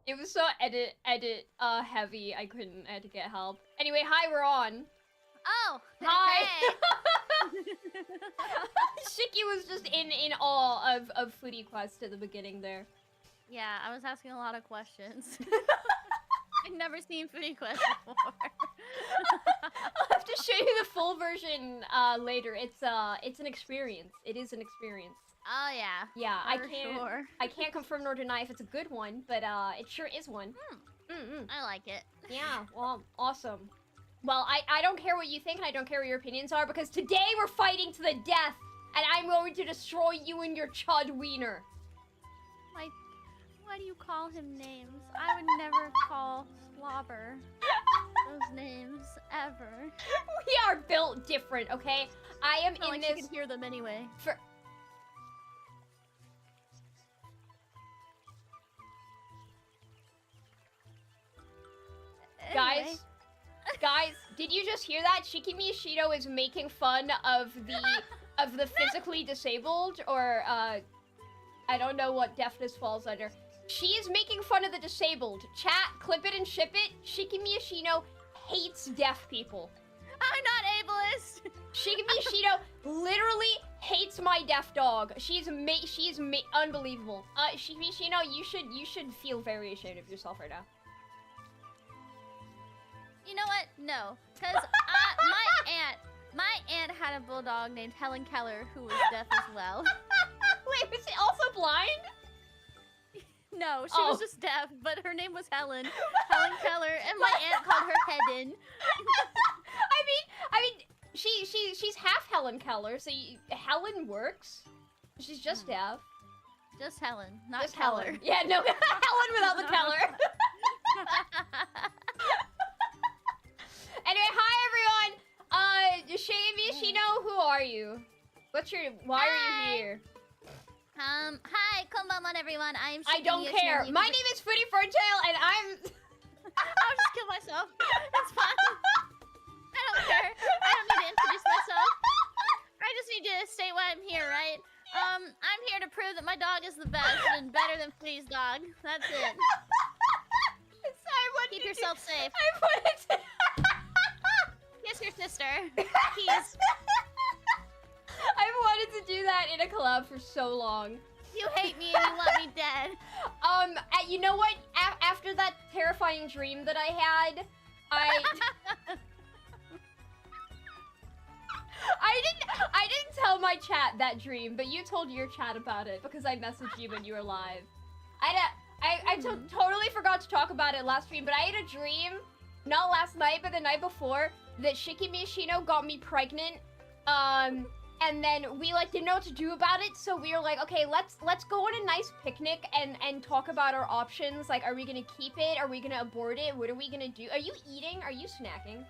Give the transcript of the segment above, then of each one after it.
It was so edit heavy. I couldn't. I had to get help. Anyway, hi, we're on. Oh, Hi. hey. Shiki was just in awe of Foodie Quest at the beginning there. Yeah, I was asking a lot of questions. I've never seen Foodie Quest before. I'll have to show you the full version later. It's an experience. It is an experience. Oh yeah. Yeah, Sure. I can't confirm nor deny if it's a good one, but it sure is one. I like it. Yeah, well, awesome. Well, I don't care what you think, and I don't care what your opinions are, because today we're fighting to the death, and I'm going to destroy you and your chud wiener. Why do you call him names? I would never call Slobber those names ever. We are built different, okay? I am in like this. You can hear them anyway. Anyway. Guys, did you just hear that? Shiki Miyashito is making fun of the physically disabled, or I don't know what deafness falls under. She is making fun of the disabled. Chat, clip it and ship it. Shiki Miyashito hates deaf people. I'm not ableist. Shiki Miyashito literally hates my deaf dog. She's unbelievable. Shiki Miyashito, you should feel very ashamed of yourself right now. You know what? No, because my aunt had a bulldog named Helen Keller who was deaf as well. Wait, was she also blind? No, she was just deaf, but her name was Helen. Helen Keller, and my aunt called her Hedden. I mean, she's half Helen Keller, so Helen works. She's just deaf. Just Helen, not just Keller. Helen. Yeah, no, Helen without the Keller. Anyway, hi everyone. Shiki, who are you? Why are you here? Hi, konbanwan everyone. I'm Shiki. I don't care. My name is Fuririririririri Ferntile, and I'm. I'll just kill myself. It's fine. I don't care. I don't need to introduce myself. I just need to state why I'm here, right? I'm here to prove that my dog is the best and better than Flea's dog. That's it. Keep yourself safe. I wanted to. Kiss your sister. Keys. I've wanted to do that in a collab for so long. You hate me and you want me dead. You know what? After that terrifying dream that I had, I didn't tell my chat that dream, but you told your chat about it because I messaged you when you were live. I totally forgot to talk about it last stream, but I had a dream, not last night, but the night before, that Shiki Miyashito got me pregnant. And then we didn't know what to do about it, so we were like, okay, let's go on a nice picnic and talk about our options. Like, are we gonna keep it? Are we gonna abort it? What are we gonna do? Are you eating? Are you snacking?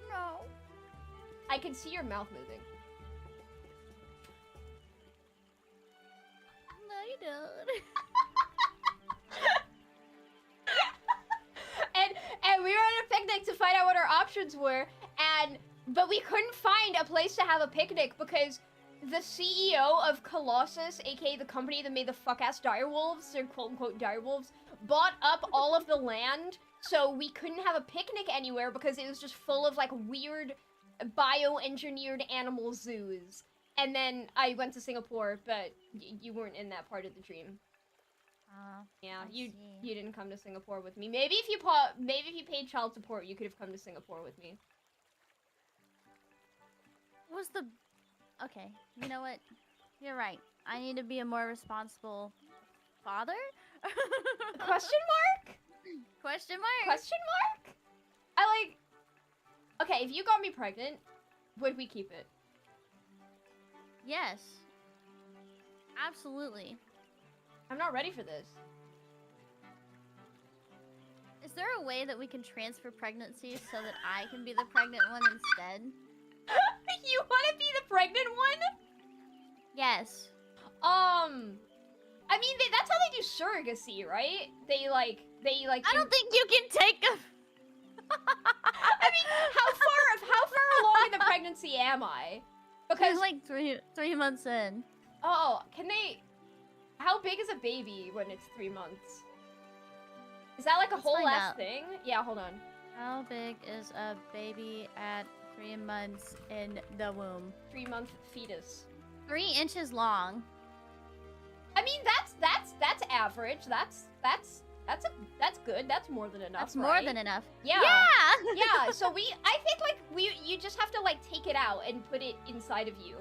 No. I can see your mouth moving. No, you don't. and we were at a picnic to find out what our options were, but we couldn't find a place to have a picnic because the CEO of Colossus, aka the company that made the fuck-ass direwolves, or quote-unquote direwolves, bought up all of the land, so we couldn't have a picnic anywhere because it was just full of, weird bioengineered animal zoos. And then I went to Singapore, but you weren't in that part of the dream. Yeah, you didn't come to Singapore with me. Maybe if you paid child support, you could have come to Singapore with me. Okay, you know what? You're right. I need to be a more responsible father? Question mark? Question mark? Question mark? Okay, if you got me pregnant, would we keep it? Yes. Absolutely. I'm not ready for this. Is there a way that we can transfer pregnancies so that I can be the pregnant one instead? You want to be the pregnant one? Yes. I mean, that's how they do surrogacy, right? They I don't think you can take a... I mean, how far along in the pregnancy am I? Because like three months in. Oh, can they? How big is a baby when it's 3 months? Is that like a Let's whole find ass out. thing? Yeah, hold on. How big is a baby at 3 months in the womb? 3-month fetus. 3 inches long. I mean, that's average. That's good. That's more than enough. That's more right? than enough. Yeah. Yeah! Yeah. So I think like you just have to like take it out and put it inside of you.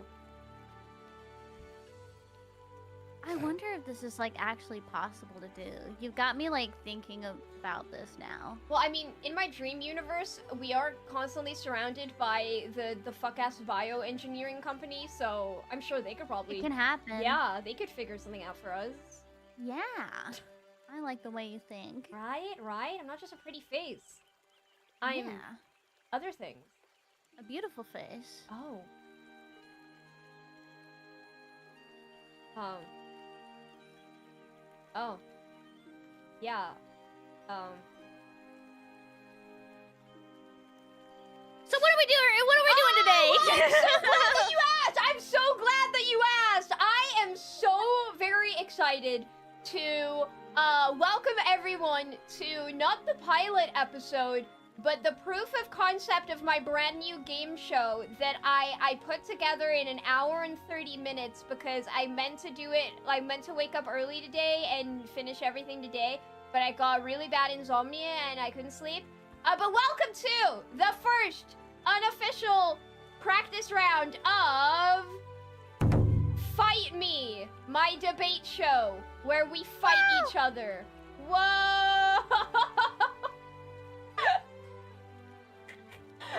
I wonder if this is like actually possible to do. You've got me like thinking about this now. Well, I mean, in my dream universe, we are constantly surrounded by the fuck-ass bioengineering company, so I'm sure they could probably... It can happen. Yeah, they could figure something out for us. Yeah. I like the way you think. Right, right? I'm not just a pretty face. I'm Yeah. other things. A beautiful face. Oh. Oh. Yeah. So what are we doing? What are we doing today? I'm so glad that you asked! I'm so glad that you asked! I am so very excited to welcome everyone to not the pilot episode, but the proof of concept of my brand new game show that I put together in an hour and 30 minutes because I meant to do it, I meant to wake up early today and finish everything today, but I got really bad insomnia and I couldn't sleep. But welcome to the first unofficial practice round of Fight Me, my debate show, where we fight each other. Whoa!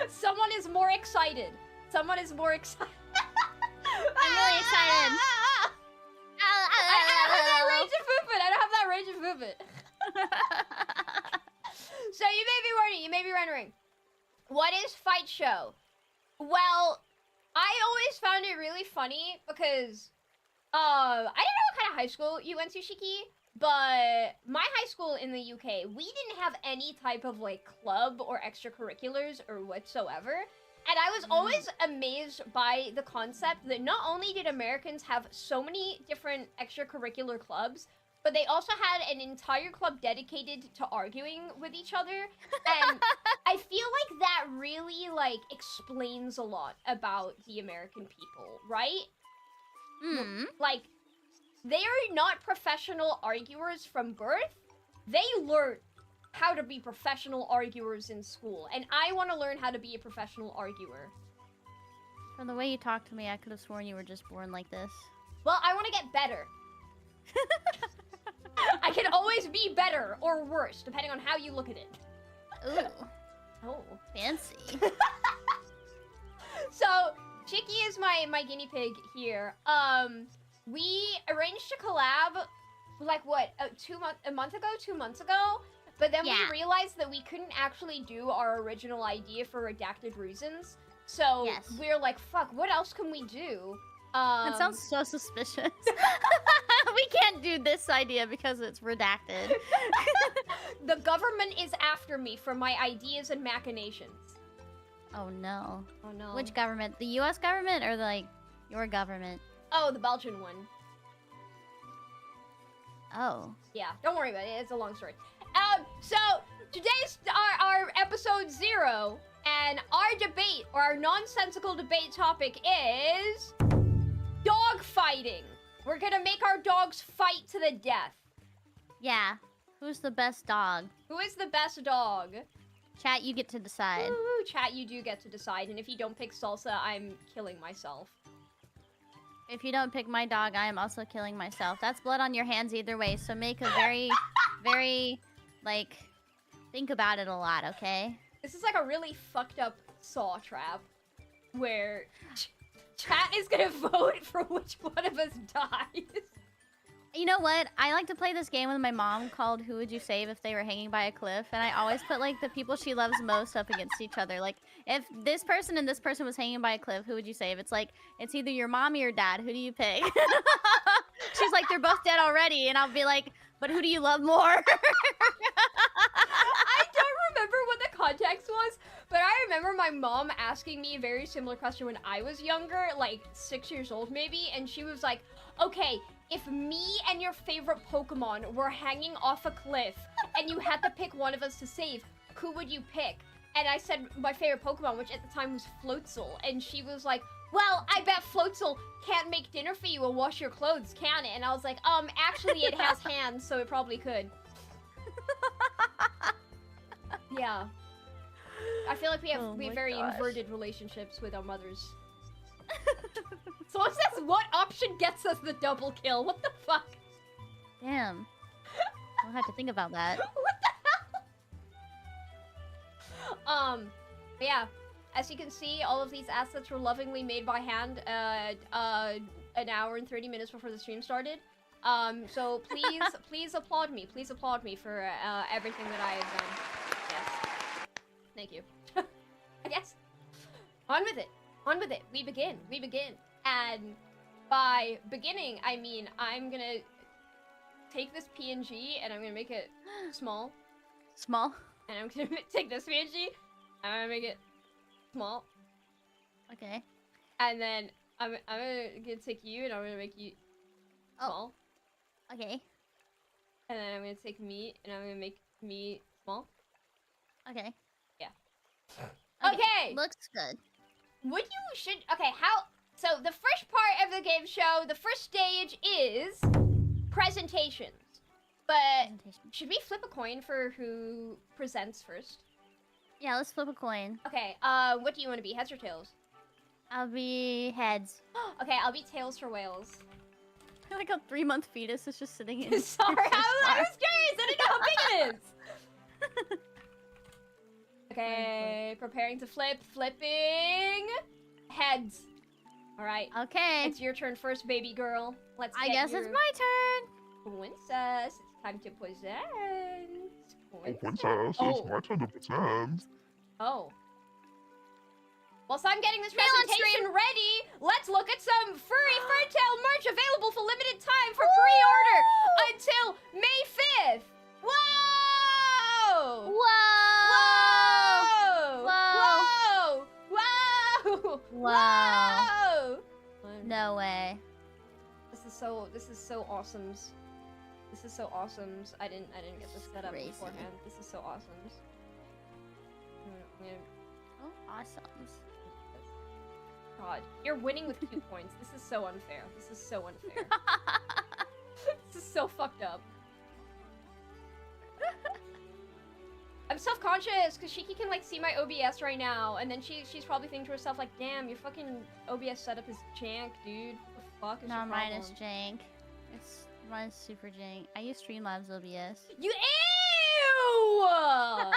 Someone is more excited. Someone is more excited. I'm really excited. I don't have that range of movement. I don't have that range of movement. So you may be wondering, what is Fight Show? Well, I always found it really funny because, I don't know what kind of high school you went to, Shiki, but my high school in the UK, we didn't have any type of, like, club or extracurriculars or whatsoever. And I was always amazed by the concept that not only did Americans have so many different extracurricular clubs, but they also had an entire club dedicated to arguing with each other. And I feel like that really, like, explains a lot about the American people, right? Hmm. Like, they are not professional arguers from birth. They learn how to be professional arguers in school. And I want to learn how to be a professional arguer. From the way you talk to me, I could have sworn you were just born like this. Well, I want to get better. I can always be better or worse, depending on how you look at it. Ooh. Oh. Fancy. So, Shiki is my guinea pig here. We arranged to collab, like, what, 2 months ago? But then we realized that we couldn't actually do our original idea for redacted reasons. So, we're like, fuck, what else can we do? That sounds so suspicious. We can't do this idea because it's redacted. The government is after me for my ideas and machinations. Oh no. Oh no. Which government? The US government or like your government? Oh, the Belgian one. Oh. Yeah, don't worry about it. It's a long story. So today's our episode 0, and our debate, or our nonsensical debate topic is dog fighting. We're gonna make our dogs fight to the death. Yeah. Who's the best dog? Who is the best dog? Chat, you get to decide. Ooh, chat, you do get to decide, and if you don't pick Salsa, I'm killing myself. If you don't pick my dog, I am also killing myself. That's blood on your hands either way, so make a very, very, like, think about it a lot, okay? This is like a really fucked up saw trap, where chat is gonna vote for which one of us dies. You know what? I like to play this game with my mom called Who Would You Save If They Were Hanging by a Cliff? And I always put, like, the people she loves most up against each other. Like, if this person and this person was hanging by a cliff, who would you save? It's like, it's either your mom or your dad. Who do you pick? She's like, they're both dead already. And I'll be like, but who do you love more? I don't remember what the context was, but I remember my mom asking me a very similar question when I was younger, like 6 years old maybe, and she was like, okay, if me and your favorite Pokemon were hanging off a cliff and you had to pick one of us to save, who would you pick? And I said my favorite Pokemon, which at the time was Floatzel, and she was like, well, I bet Floatzel can't make dinner for you or wash your clothes, can it? And I was like, actually it has hands, so it probably could. Yeah. I feel like we have very inverted relationships with our mothers. Someone says, what option gets us the double kill? What the fuck? Damn. I'll have to think about that. What the hell? But yeah. As you can see, all of these assets were lovingly made by hand an hour and 30 minutes before the stream started. So please, please applaud me. Please applaud me for everything that I have done. Yes. Thank you. I guess. On with it. On with it. We begin. We begin. And by beginning, I mean I'm gonna take this PNG and I'm gonna make it small. Small? And I'm gonna take this PNG and I'm gonna make it small. Okay. And then I'm gonna take you and I'm gonna make you small. Okay. And then I'm gonna take me and I'm gonna make me small. Okay. Yeah. Okay! Looks good. Okay, so the first part of the game show, the first stage is presentations. But should we flip a coin for who presents first? Yeah, let's flip a coin. Okay, what do you want to be, heads or tails? I'll be heads. Okay, I'll be tails for whales. Like a 3-month fetus is just sitting in. Sorry, I was curious. I didn't know how big it is. Okay, preparing to flip. Flipping. Heads. All right. Okay. It's your turn first, baby girl. I guess it's my turn. Princess, it's time to present. Oh, princess, it's my turn to present. Oh. Whilst I'm getting this presentation ready, let's look at some Furry Ferntile merch available for limited time for pre-order until May 5th. Whoa! Whoa! Whoa! Whoa! Whoa! No way. This is so awesome. This is so awesome. I didn't get this set up beforehand. This is so awesome. Oh, awesome. God, you're winning with 2 points. This is so unfair. This is so unfair. This is so fucked up. I'm self-conscious because Shiki can like see my OBS right now, and then she's probably thinking to herself like, "Damn, your fucking OBS setup is jank, dude. What the fuck is your problem?" Mine is jank. Mine is super jank. I use Streamlabs OBS. You ew! What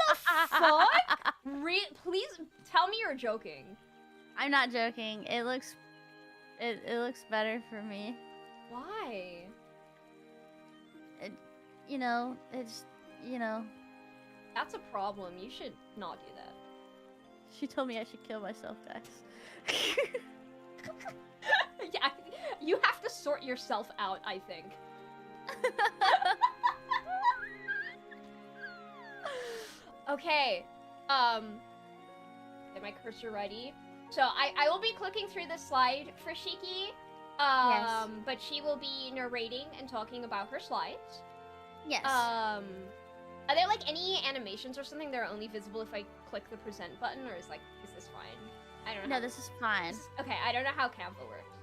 the fuck? Please tell me you're joking. I'm not joking. It looks better for me. Why? You know. That's a problem. You should not do that. She told me I should kill myself, guys. Yeah, you have to sort yourself out, I think. Okay. Get my cursor ready. So I will be clicking through the slide for Shiki. Yes. But she will be narrating and talking about her slides. Yes. Are there like any animations or something that are only visible if I click the present button, or is this fine? I don't know. No, this is fine. Okay, I don't know how Canva works.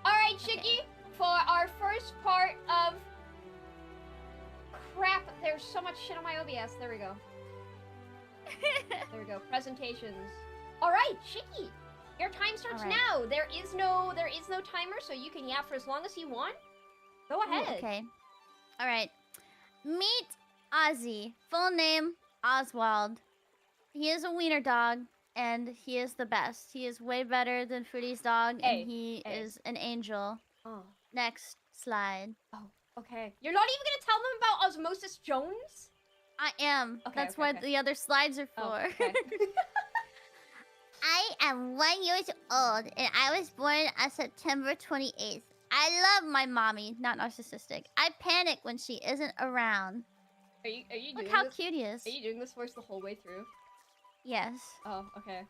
All right, Shiki, for our first part of crap. There's so much shit on my OBS. There we go. There we go. Presentations. All right, Shiki, your time starts now. There is no timer, so you can yap for as long as you want. Go ahead. Ooh, okay. All right. Meet Ozzy. Full name Oswald. He is a wiener dog, and he is the best. He is way better than Fruity's dog, and he is an angel. Oh. Next slide. Oh, okay. You're not even gonna tell them about Osmosis Jones? I am. Okay, That's what the other slides are for. Oh, okay. I am 1 year old, and I was born on September 28th. I love my mommy, not narcissistic. I panic when she isn't around. Are you Look doing how this? cute he is. Are you doing this voice the whole way through? Yes. Oh, okay.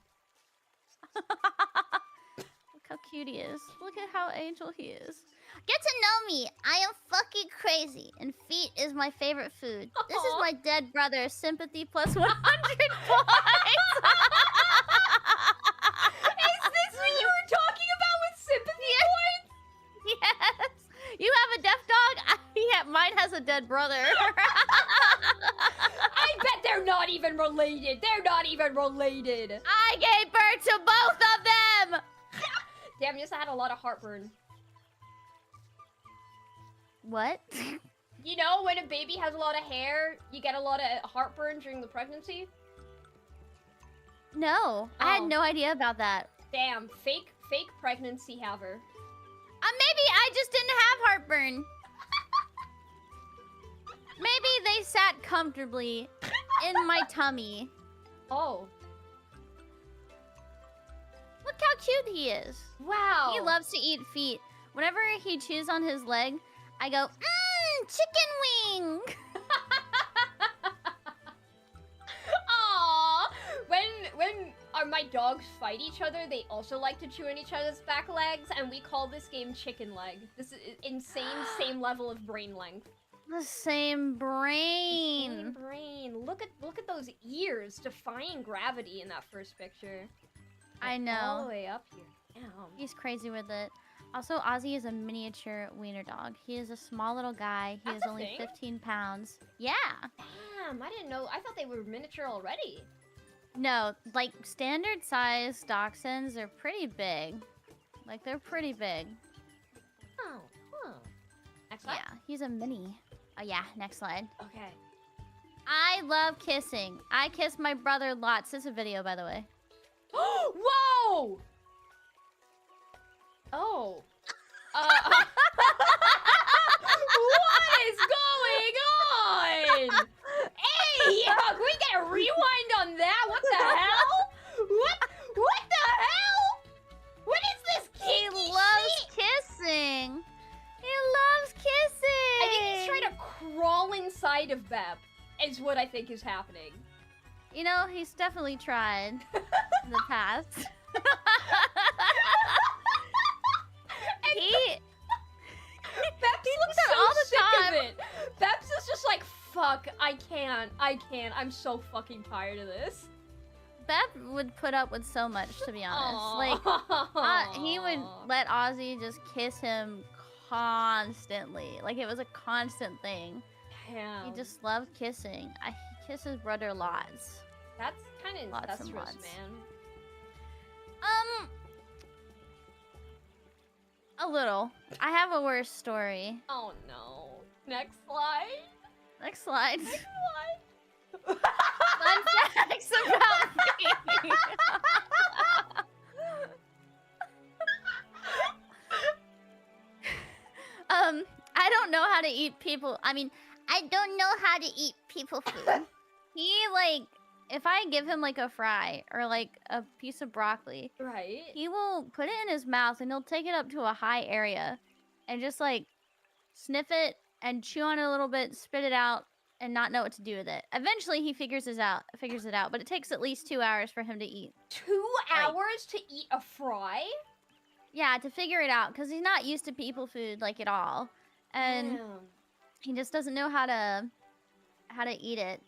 Look how cute he is. Look at how angel he is. Get to know me. I am fucking crazy, and feet is my favorite food. This is Aw. my dead brother. Sympathy plus 100 points. Is this what you were talking about with sympathy points? Yes. You have a deaf dog? Yeah, mine has a dead brother. I bet they're not even related. They're not even related. I gave birth to both of them. Damn, you just had a lot of heartburn. What? You know, when a baby has a lot of hair, you get a lot of heartburn during the pregnancy? No, I had Oh. no idea about that. Damn, fake pregnancy haver. Maybe I just didn't have heartburn. Maybe they sat comfortably in my tummy. Oh. Look how cute he is. Wow. He loves to eat feet. Whenever he chews on his leg, I go, chicken wing. Aww. When my dogs fight each other, they also like to chew on each other's back legs, and we call this game chicken leg. This is insane, same level of brain length. The same brain. Same brain. Look at those ears defying gravity in that first picture. I All know. the way up here. Damn. He's crazy with it. Also, Ozzy is a miniature wiener dog. He is a small little guy. He That's is a only thing? 15 pounds. Yeah. Damn, I didn't know. I thought they were miniature already. No, like standard size dachshunds are pretty big. Like they're pretty big. Oh, huh. Next slide? Yeah, he's a mini. Oh yeah, next slide. Okay. I love kissing. I kiss my brother lots. This is a video, by the way. Whoa! Oh. What is going on? Hey, can we get a rewind on that? What the hell? What the hell? What is this He kinky loves shit? kissing. He loves kissing. I think he's trying to crawl inside of Beb, is what I think is happening. You know, he's definitely tried in the past. Babs looks that so all the sick time. of it. Babs is just like, fuck, I can't. I'm so fucking tired of this. Beth would put up with so much, to be honest. Aw. Like, he would let Ozzy just kiss him constantly. Like, it was a constant thing. Damn. He just loved kissing. He kisses brother lots. That's kind of Lots and incestuous, lots. man. A little. I have a worse story. Oh no. Next slide. Next slide. Next slide. Fun facts about me. I don't know how to eat people. I mean, I don't know how to eat people food. He, like, if I give him, like, a fry or, like, a piece of broccoli, Right. he will put it in his mouth and he'll take it up to a high area and just, like, sniff it and chew on it a little bit, spit it out, and not know what to do with it. Eventually, he figures it out, but it takes at least 2 hours for him to eat. 2 hours to eat a fry? Yeah, to figure it out, because he's not used to people food, like, at all. And Damn. he just doesn't know how to eat it.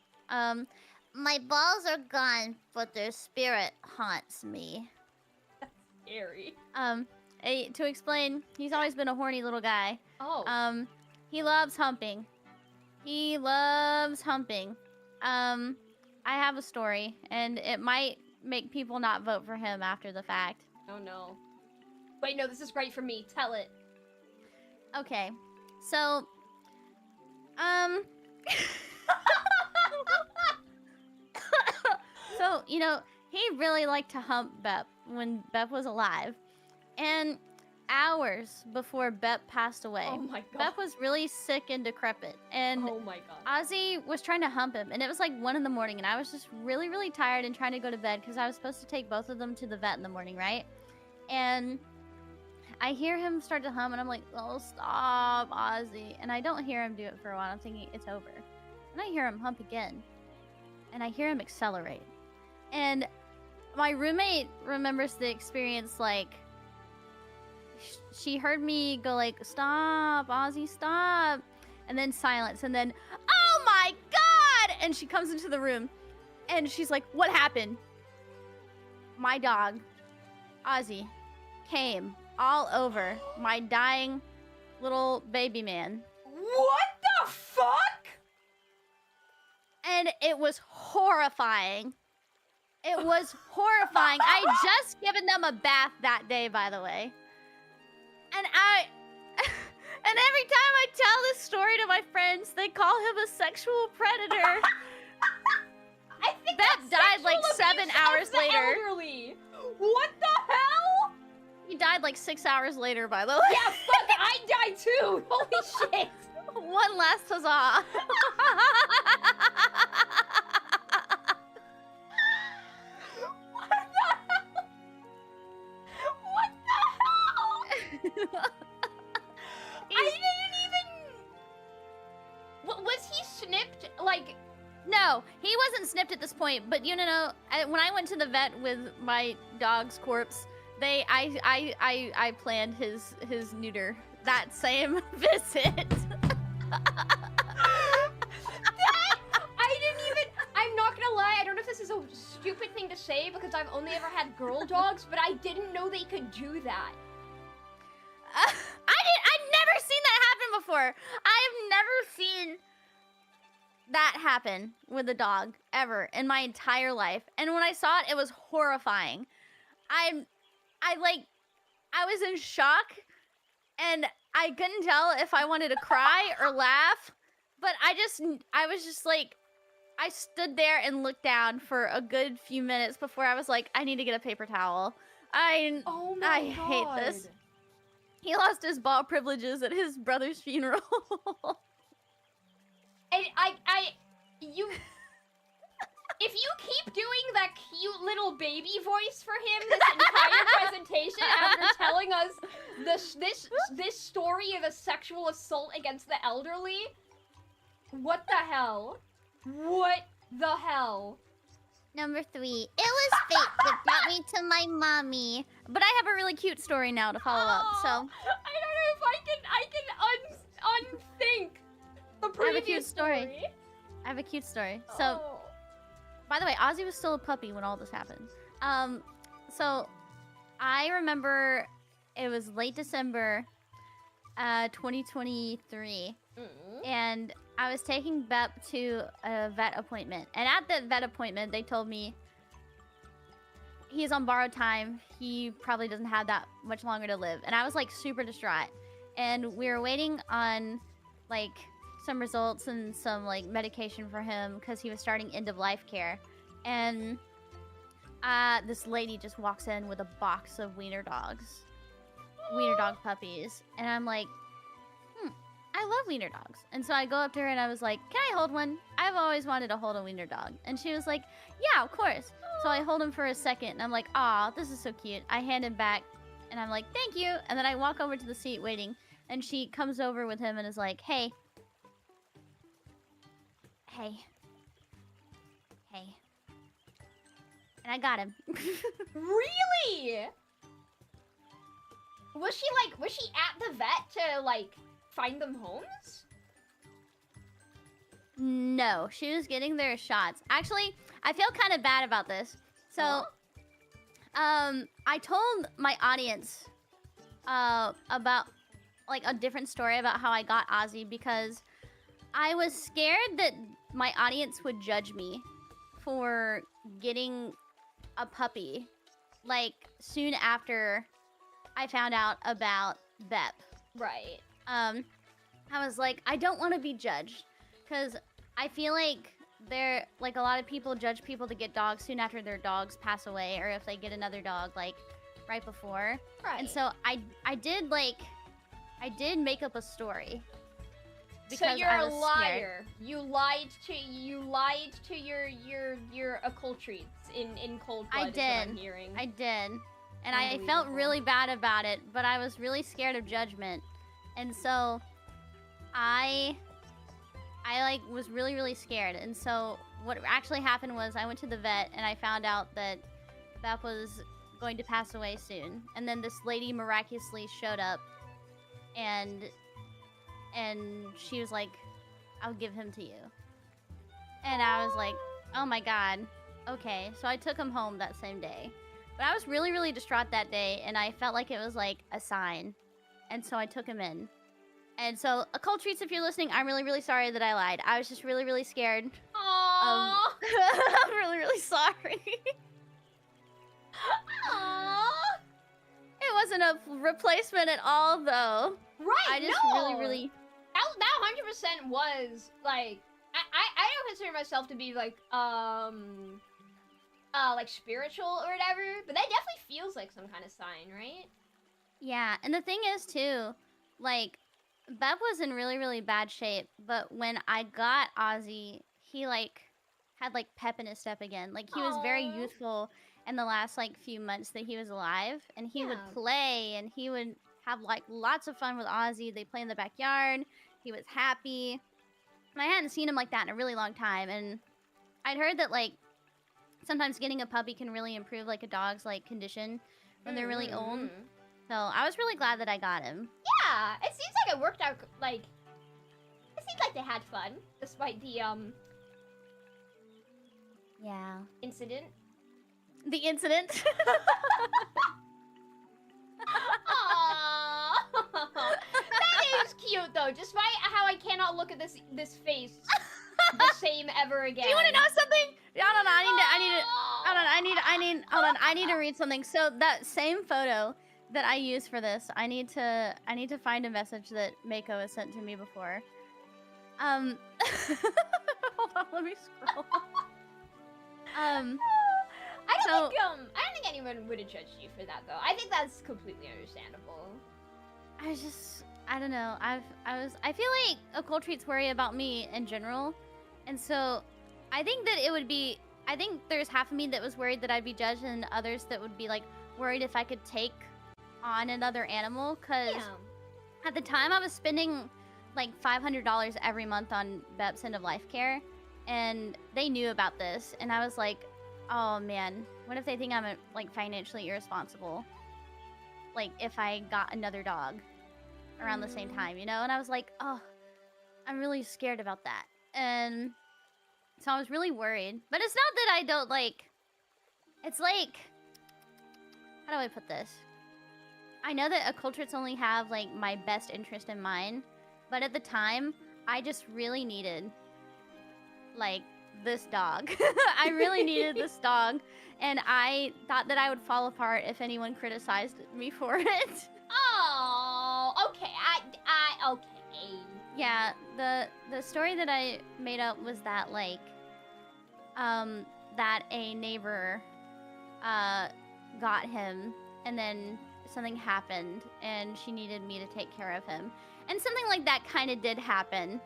My balls are gone, but their spirit haunts me. Scary. To explain, he's always been a horny little guy. Oh. He loves humping. He loves humping. I have a story, and it might make people not vote for him after the fact. Oh no. Wait, no, this is great for me. Tell it. Okay, so, so, you know, he really liked to hump Bep when Bep was alive. And hours before Bep passed away, Oh my god. Bep was really sick and decrepit. And Oh my god. Ozzy was trying to hump him, and it was like 1 in the morning, and I was just really, really tired and trying to go to bed because I was supposed to take both of them to the vet in the morning, right? And I hear him start to hum, and I'm like, oh, stop, Ozzy. And I don't hear him do it for a while. I'm thinking it's over. And I hear him hump again, and I hear him accelerate. And my roommate remembers the experience like she heard me go like, "Stop, Ozzy, stop," and then silence, and then, "Oh my god!" And she comes into the room, and she's like, "What happened?" My dog, Ozzy, came all over my dying little baby man. What the fuck? And it was horrifying. It was horrifying. I'd just given them a bath that day, by the way. And and every time I tell this story to my friends, they call him a sexual predator. I think Bep died like 7 hours later. Elderly. What the hell? He died like 6 hours later, by the way. Yeah, fuck, I died too. Holy shit. One last huzzah. What the hell? I didn't even... Was he snipped? Like... No, he wasn't snipped at this point, but you know, when I went to the vet with my dog's corpse, I planned his neuter that same visit. I'm not gonna lie, I don't know if this is a stupid thing to say because I've only ever had girl dogs, but I didn't know they could do that. I've never seen that happen before. I've never seen that happen with a dog ever in my entire life. And when I saw it, it was horrifying. I was in shock, and I couldn't tell if I wanted to cry or laugh, but I was just like, I stood there and looked down for a good few minutes before I was like, I need to get a paper towel. I hate this. He lost his ball privileges at his brother's funeral. And if you keep doing that cute little baby voice for him this entire presentation after telling us this story of a sexual assault against the elderly, what the hell? What the hell? Number 3. It was fate that brought me to my mommy. But I have a really cute story now to follow up, so... I don't know if I can unthink the previous story. I have a cute story. So, by the way, Ozzy was still a puppy when all this happened. So, I remember it was late December, 2023. And I was taking Bep to a vet appointment. And at the vet appointment, they told me he's on borrowed time. He probably doesn't have that much longer to live. And I was like super distraught. And we were waiting on like some results and some like medication for him because he was starting end of life care. And this lady just walks in with a box of wiener dogs. Wiener dog puppies. And I'm like, I love wiener dogs. And so I go up to her and I was like, can I hold one? I've always wanted to hold a wiener dog. And she was like, yeah, of course. So I hold him for a second and I'm like, aw, this is so cute. I hand him back and I'm like, thank you. And then I walk over to the seat waiting and she comes over with him and is like, hey. And I got him. Really? Was she at the vet to like find them homes? No, she was getting their shots. Actually, I feel kind of bad about this. So, I told my audience about like a different story about how I got Ozzy because I was scared that my audience would judge me for getting a puppy like soon after I found out about Bep. Right. I was like, I don't want to be judged because I feel like a lot of people judge people to get dogs soon after their dogs pass away or if they get another dog like right before. Right. And so I did make up a story. So you're a liar. You lied to your acculturates in cold blood. I did. Is what I'm hearing. I did. And I felt really bad about it, but I was really scared of judgment. And so I like was really, really scared. And so what actually happened was I went to the vet and I found out that Beth was going to pass away soon. And then this lady miraculously showed up and she was like, I'll give him to you. And I was like, oh my god. Okay. So I took him home that same day. But I was really, really distraught that day, and I felt like it was like a sign. And so I took him in. And so, Occult Treats, if you're listening, I'm really, really sorry that I lied. I was just really, really scared. Aww. I'm really, really sorry. Aww. It wasn't a replacement at all, though. Right, I just no. really... That 100% was, like... I don't consider myself to be, like spiritual or whatever, but that definitely feels like some kind of sign, right? Yeah, and the thing is, too, like, Beb was in really, really bad shape, but when I got Ozzy, he, like, had, like, pep in his step again. Like, he was very Aw. youthful in the last, like, few months that he was alive, and he would Yeah. play, and he would have, like, lots of fun with Ozzy. They play in the backyard. He was happy. And I hadn't seen him like that in a really long time, and I'd heard that, like, sometimes getting a puppy can really improve, like, a dog's, like, condition when they're really old. So I was really glad that I got him. Yeah, it seems like it worked out, like... It seems like they had fun, despite the, Yeah. incident. The incident? Aww. That is cute, though, despite how I cannot look at this face the same ever again. Do you want to know something? Hold on, I need to read something. So that same photo that I used for this, I need to find a message that Mako has sent to me before. Hold on, let me scroll. I don't think anyone would have judged you for that, though. I think that's completely understandable. I don't know. I feel like Occult Treats worry about me in general, and so I think that it would be. I think there's half of me that was worried that I'd be judged, and others that would be like worried if I could take on another animal. Cause at the time I was spending like $500 every month on Beb's end of life care, and they knew about this, and I was like, oh man, what if they think I'm like financially irresponsible? Like if I got another dog around the same time, you know? And I was like, oh, I'm really scared about that. And so I was really worried. But it's not that I don't like... It's like... How do I put this? I know that Occult Treats only have like my best interest in mind. But at the time, I just really needed like this dog. I really needed this dog. And I thought that I would fall apart if anyone criticized me for it. Oh, okay. Okay. Yeah, the story that I made up was that like that a neighbor got him, and then something happened and she needed me to take care of him. And something like that kind of did happen.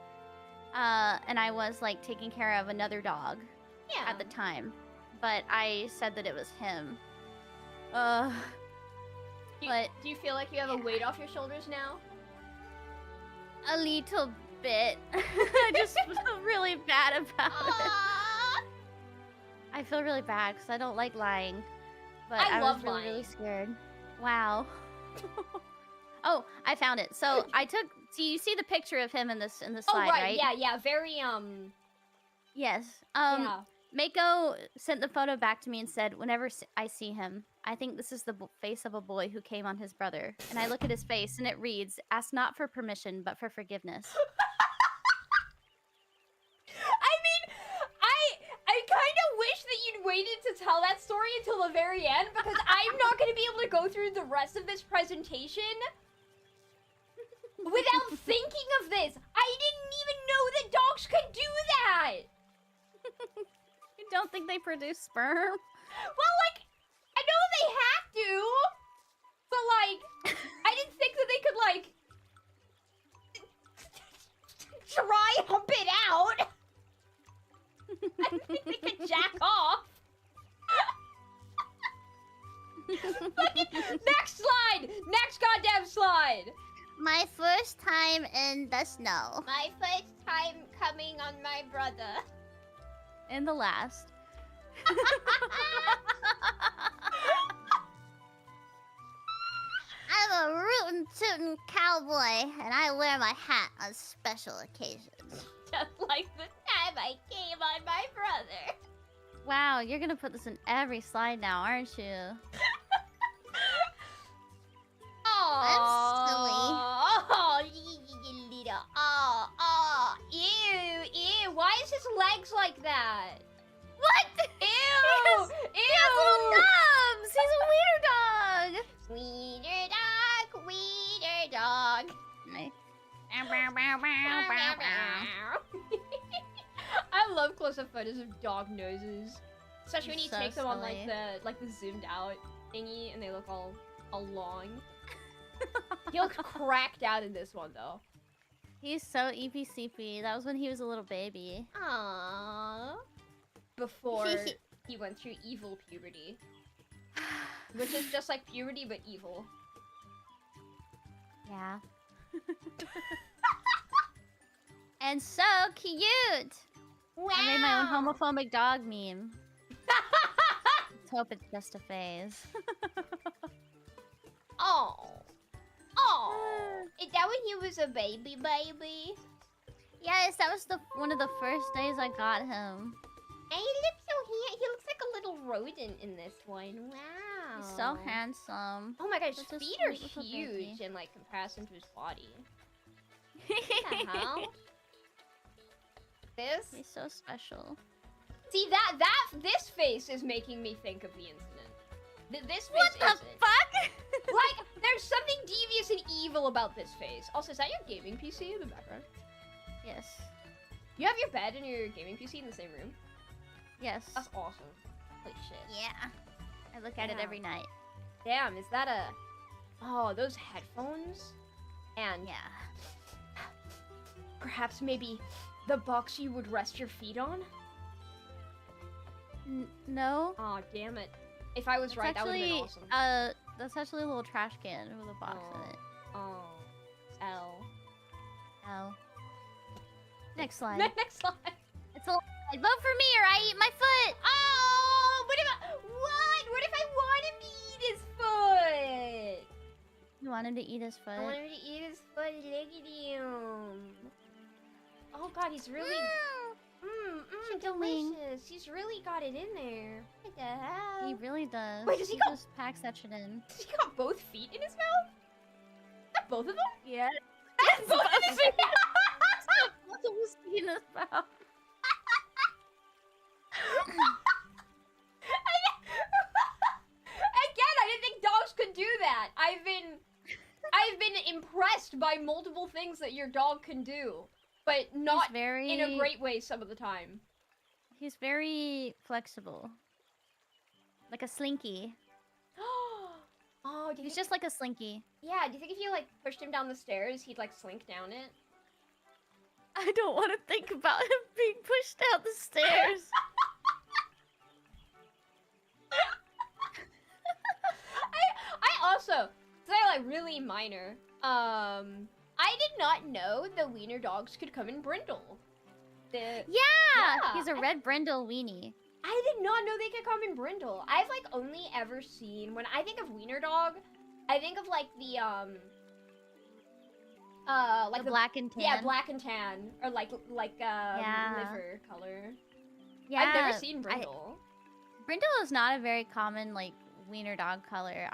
And I was like taking care of another dog at the time. But I said that it was him. Do you feel like you have a weight off your shoulders now? A little bit. I just feel really bad about it. I feel really bad because I don't like lying. But I love was really, lying. really scared. Wow. Oh, I found it. So I took... See, you see the picture of him in this slide, right? Yeah. Very, Yes. yeah. Mako sent the photo back to me and said, whenever I see him, I think this is the face of a boy who came on his brother. And I look at his face and it reads, ask not for permission, but for forgiveness. I mean, I kind of wish that you'd waited to tell that story until the very end, because I'm not going to be able to go through the rest of this presentation without thinking of this. I didn't even know that dogs could do that. You don't think they produce sperm? Well, like, I know they have to, but, like, I didn't think that they could, like, try hump it out. I didn't think they could jack off. Next slide! Next goddamn slide! My first time in the snow. My first time coming on my brother. And the last. I'm a rootin' tootin' cowboy, and I wear my hat on special occasions. Just like the time I came on my brother. Wow, you're gonna put this in every slide now, aren't you? Oh, little. Oh, ew. Why is his legs like that? What? Ew. He has little nubs. He's a wiener dog. Wiener dog. I love close-up photos of dog noses, especially when you So take them on silly. like the zoomed out thingy, and they look all long. He looks cracked out in this one though. He's so EPCP. That was when he was a little baby. Aww. Before he went through evil puberty, which is just like puberty but evil. Yeah. And so cute. Wow. I made my own homophobic dog meme. Let's hope it's just a phase. Oh. Is that when he was a baby? Yes, that was one of the first days I got him. And he looks like a little rodent in this one. Wow. He's so handsome. Oh my gosh, his Such a feet are sweet little huge baby. in like comparison to his body. What the hell? This? He's so special. See this face is making me think of the incident. This face What the isn't. fuck? Like, there's something devious and evil about this face. Also, is that your gaming PC in the background? Yes. You have your bed and your gaming PC in the same room? Yes. That's awesome. Holy shit. Yeah. I look at it Yeah. every night. Damn, is that a... Oh, those headphones? And Yeah. perhaps maybe the box you would rest your feet on? No. Oh, damn it. If I was It's right, that would have been actually, awesome. that's actually a little trash can with a box in it. Oh. L. Oh. Next slide. Next slide. It's a vote for me or I eat my foot. Oh, what if I want him to eat his foot? You want him to eat his foot? I want him to eat his foot. Look at him. Oh god, he's really... Tickling. delicious. He's really got it in there. What the hell? He really does. Wait, does he go- just packs that shit in? Does he got both feet in his mouth? Is that both of them? Yeah. That's both of his feet! Both of his feet in his mouth. Again, I didn't think dogs could do that. I've been impressed by multiple things that your dog can do, but not in a great way some of the time. He's very flexible. Like a slinky. Oh, do you He's think, just like a slinky. yeah, do you think if you like pushed him down the stairs, he'd like slink down it? I don't want to think about him being pushed down the stairs. I also, say like really minor, I did not know the wiener dogs could come in brindle. Yeah! Yeah, He's a red brindle weenie. I did not know they could come in brindle. I've like only ever seen, when I think of wiener dog, I think of like the like the black and tan. Yeah, black and tan, or like Yeah. liver color. Yeah. I've never seen brindle. Brindle is not a very common like wiener dog color.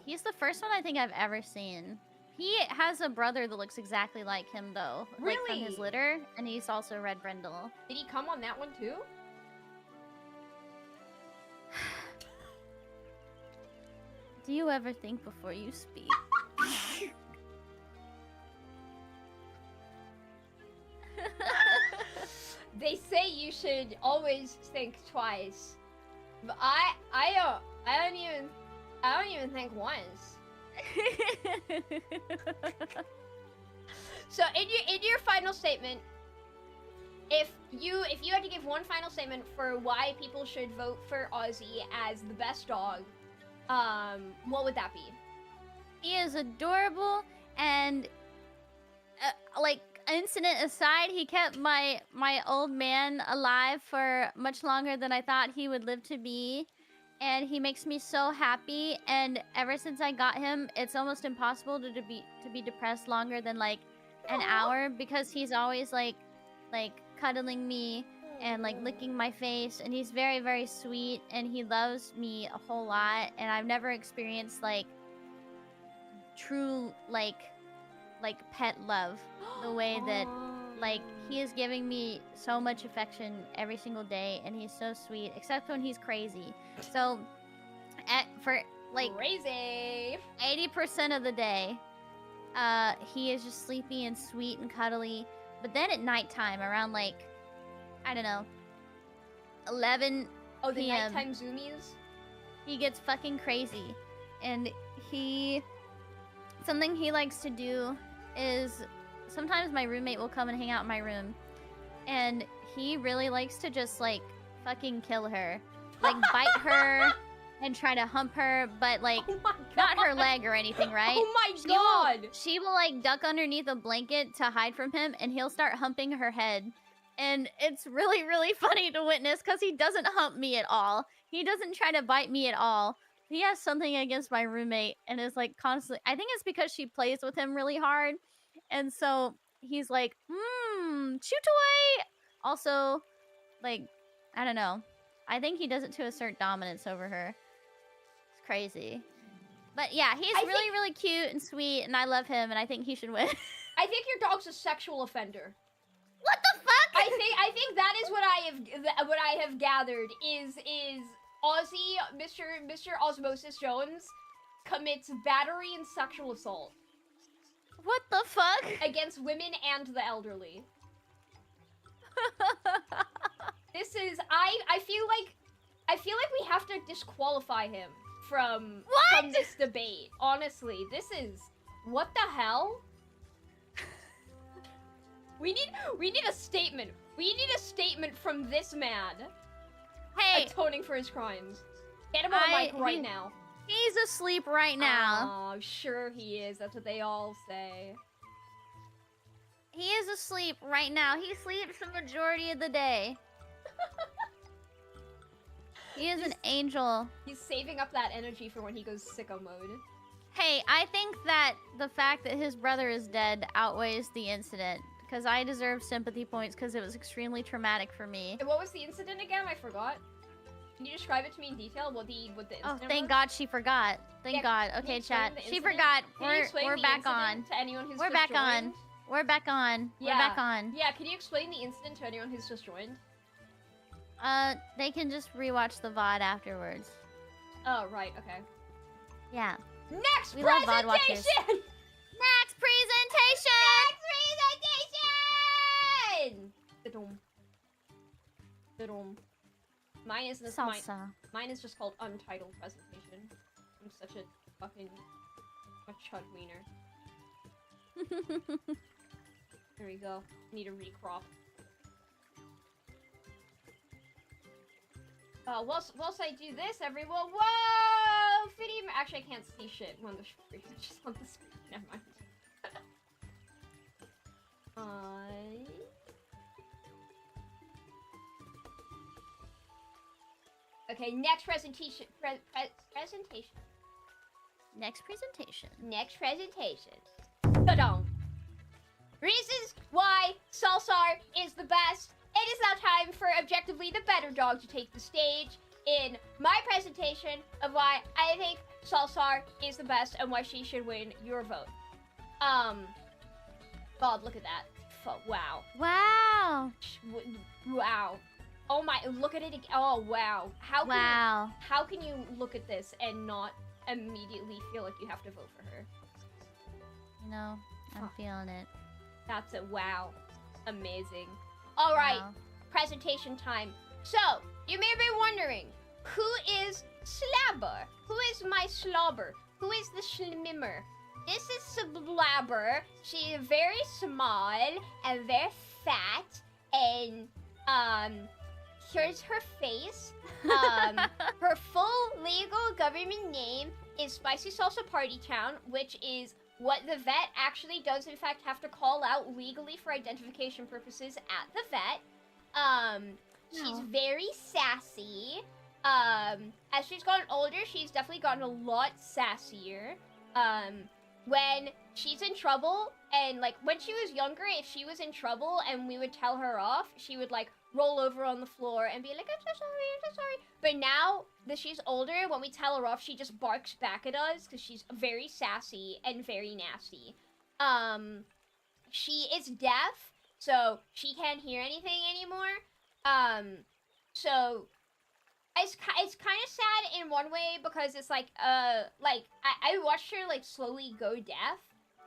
He's the first one I think I've ever seen. He has a brother that looks exactly like him though, like from his Really? litter, and he's also red brindle. Did he come on that one too? Do you ever think before you speak? They say you should always think twice, but I don't even think once. So in your final statement, if you had to give one final statement for why people should vote for Ozzy as the best dog, what would that be? He is adorable and like incident aside, he kept my old man alive for much longer than I thought he would live to be. And he makes me so happy, and ever since I got him, it's almost impossible to be depressed longer than like an hour, because he's always like cuddling me and like licking my face, and he's very, very sweet, and he loves me a whole lot, and I've never experienced like true like pet love the way that like he is giving me so much affection every single day, and he's so sweet, except when he's crazy. So for like crazy 80% of the day, he is just sleepy and sweet and cuddly. But then at nighttime, around like, I don't know, 11 the PM, nighttime zoomies? he gets fucking crazy. And something he likes to do is, sometimes my roommate will come and hang out in my room, and he really likes to just like fucking kill her. Like bite her and try to hump her, but like not her leg or anything, right? Oh my god! She will like duck underneath a blanket to hide from him, and he'll start humping her head. And it's really, really funny to witness, because he doesn't hump me at all. He doesn't try to bite me at all. He has something against my roommate and is like constantly, I think it's because she plays with him really hard. And so he's like, chew toy! Also, like, I don't know. I think he does it to assert dominance over her. It's crazy. But yeah, he's really, really cute and sweet, and I love him, and I think he should win. I think your dog's a sexual offender. What the fuck? I think that is what I have gathered is Ozzy, Mr. Osmosis Jones commits battery and sexual assault. What the fuck? Against women and the elderly. This is I feel like we have to disqualify him from this debate. Honestly, this is what the hell? We need a statement. We need a statement from this man. Hey, atoning for his crimes. Get him on mic right now. He's asleep right now. Oh, sure he is. That's what they all say. He is asleep right now. He sleeps the majority of the day. He is an angel. He's saving up that energy for when he goes sicko mode. Hey, I think that the fact that his brother is dead outweighs the incident, because I deserve sympathy points because it was extremely traumatic for me. And what was the incident again? I forgot. Can you describe it to me in detail? What the incident Oh, thank God she forgot. Thank God. Okay, chat. She forgot. We're back on. To anyone who's We're just back joined? on. We're back on. Yeah. We're back on. Yeah, can you explain the incident to anyone who's just joined? They can just rewatch the VOD afterwards. Oh, right, okay. Yeah. Next We love VOD presentation! watchers. Next presentation! Next presentation! Da-dum. Mine isn't Salsa. mine is just called Untitled Presentation. I'm such a fucking chud wiener. There we go. Need a recrop. Whilst I do this, everyone. Whoa! Actually, I can't see shit when the screen is just on the screen. Never mind. Okay, next presentation. Presentation. Next presentation. Next presentation. Ta-dum. Reasons why Salsar is the best. It is now time for objectively the better dog to take the stage in my presentation of why I think Salsar is the best and why she should win your vote. God, look at that. Wow. Wow. Wow. Oh my, look at it again. Oh, wow. How can you look at this and not immediately feel like you have to vote for her? You know, I'm feeling it. That's a wow. Amazing. Alright, Wow. presentation time. So, you may be wondering, who is Slabber? Who is my slobber? Who is the schlimmer? This is Slabber. She is very small and very fat, and here's her face. Her full legal government name is Spicy Salsa Party Town, which is what the vet actually does in fact have to call out legally for identification purposes at the vet. She's very sassy. As she's gotten older, she's definitely gotten a lot sassier. When she's in trouble, and like when she was younger, if she was in trouble and we would tell her off, she would like roll over on the floor and be like, I'm so sorry, I'm so sorry. But now that she's older, when we tell her off, she just barks back at us because she's very sassy and very nasty. She is deaf, so she can't hear anything anymore. So it's kind of sad in one way because it's like, I watched her like slowly go deaf.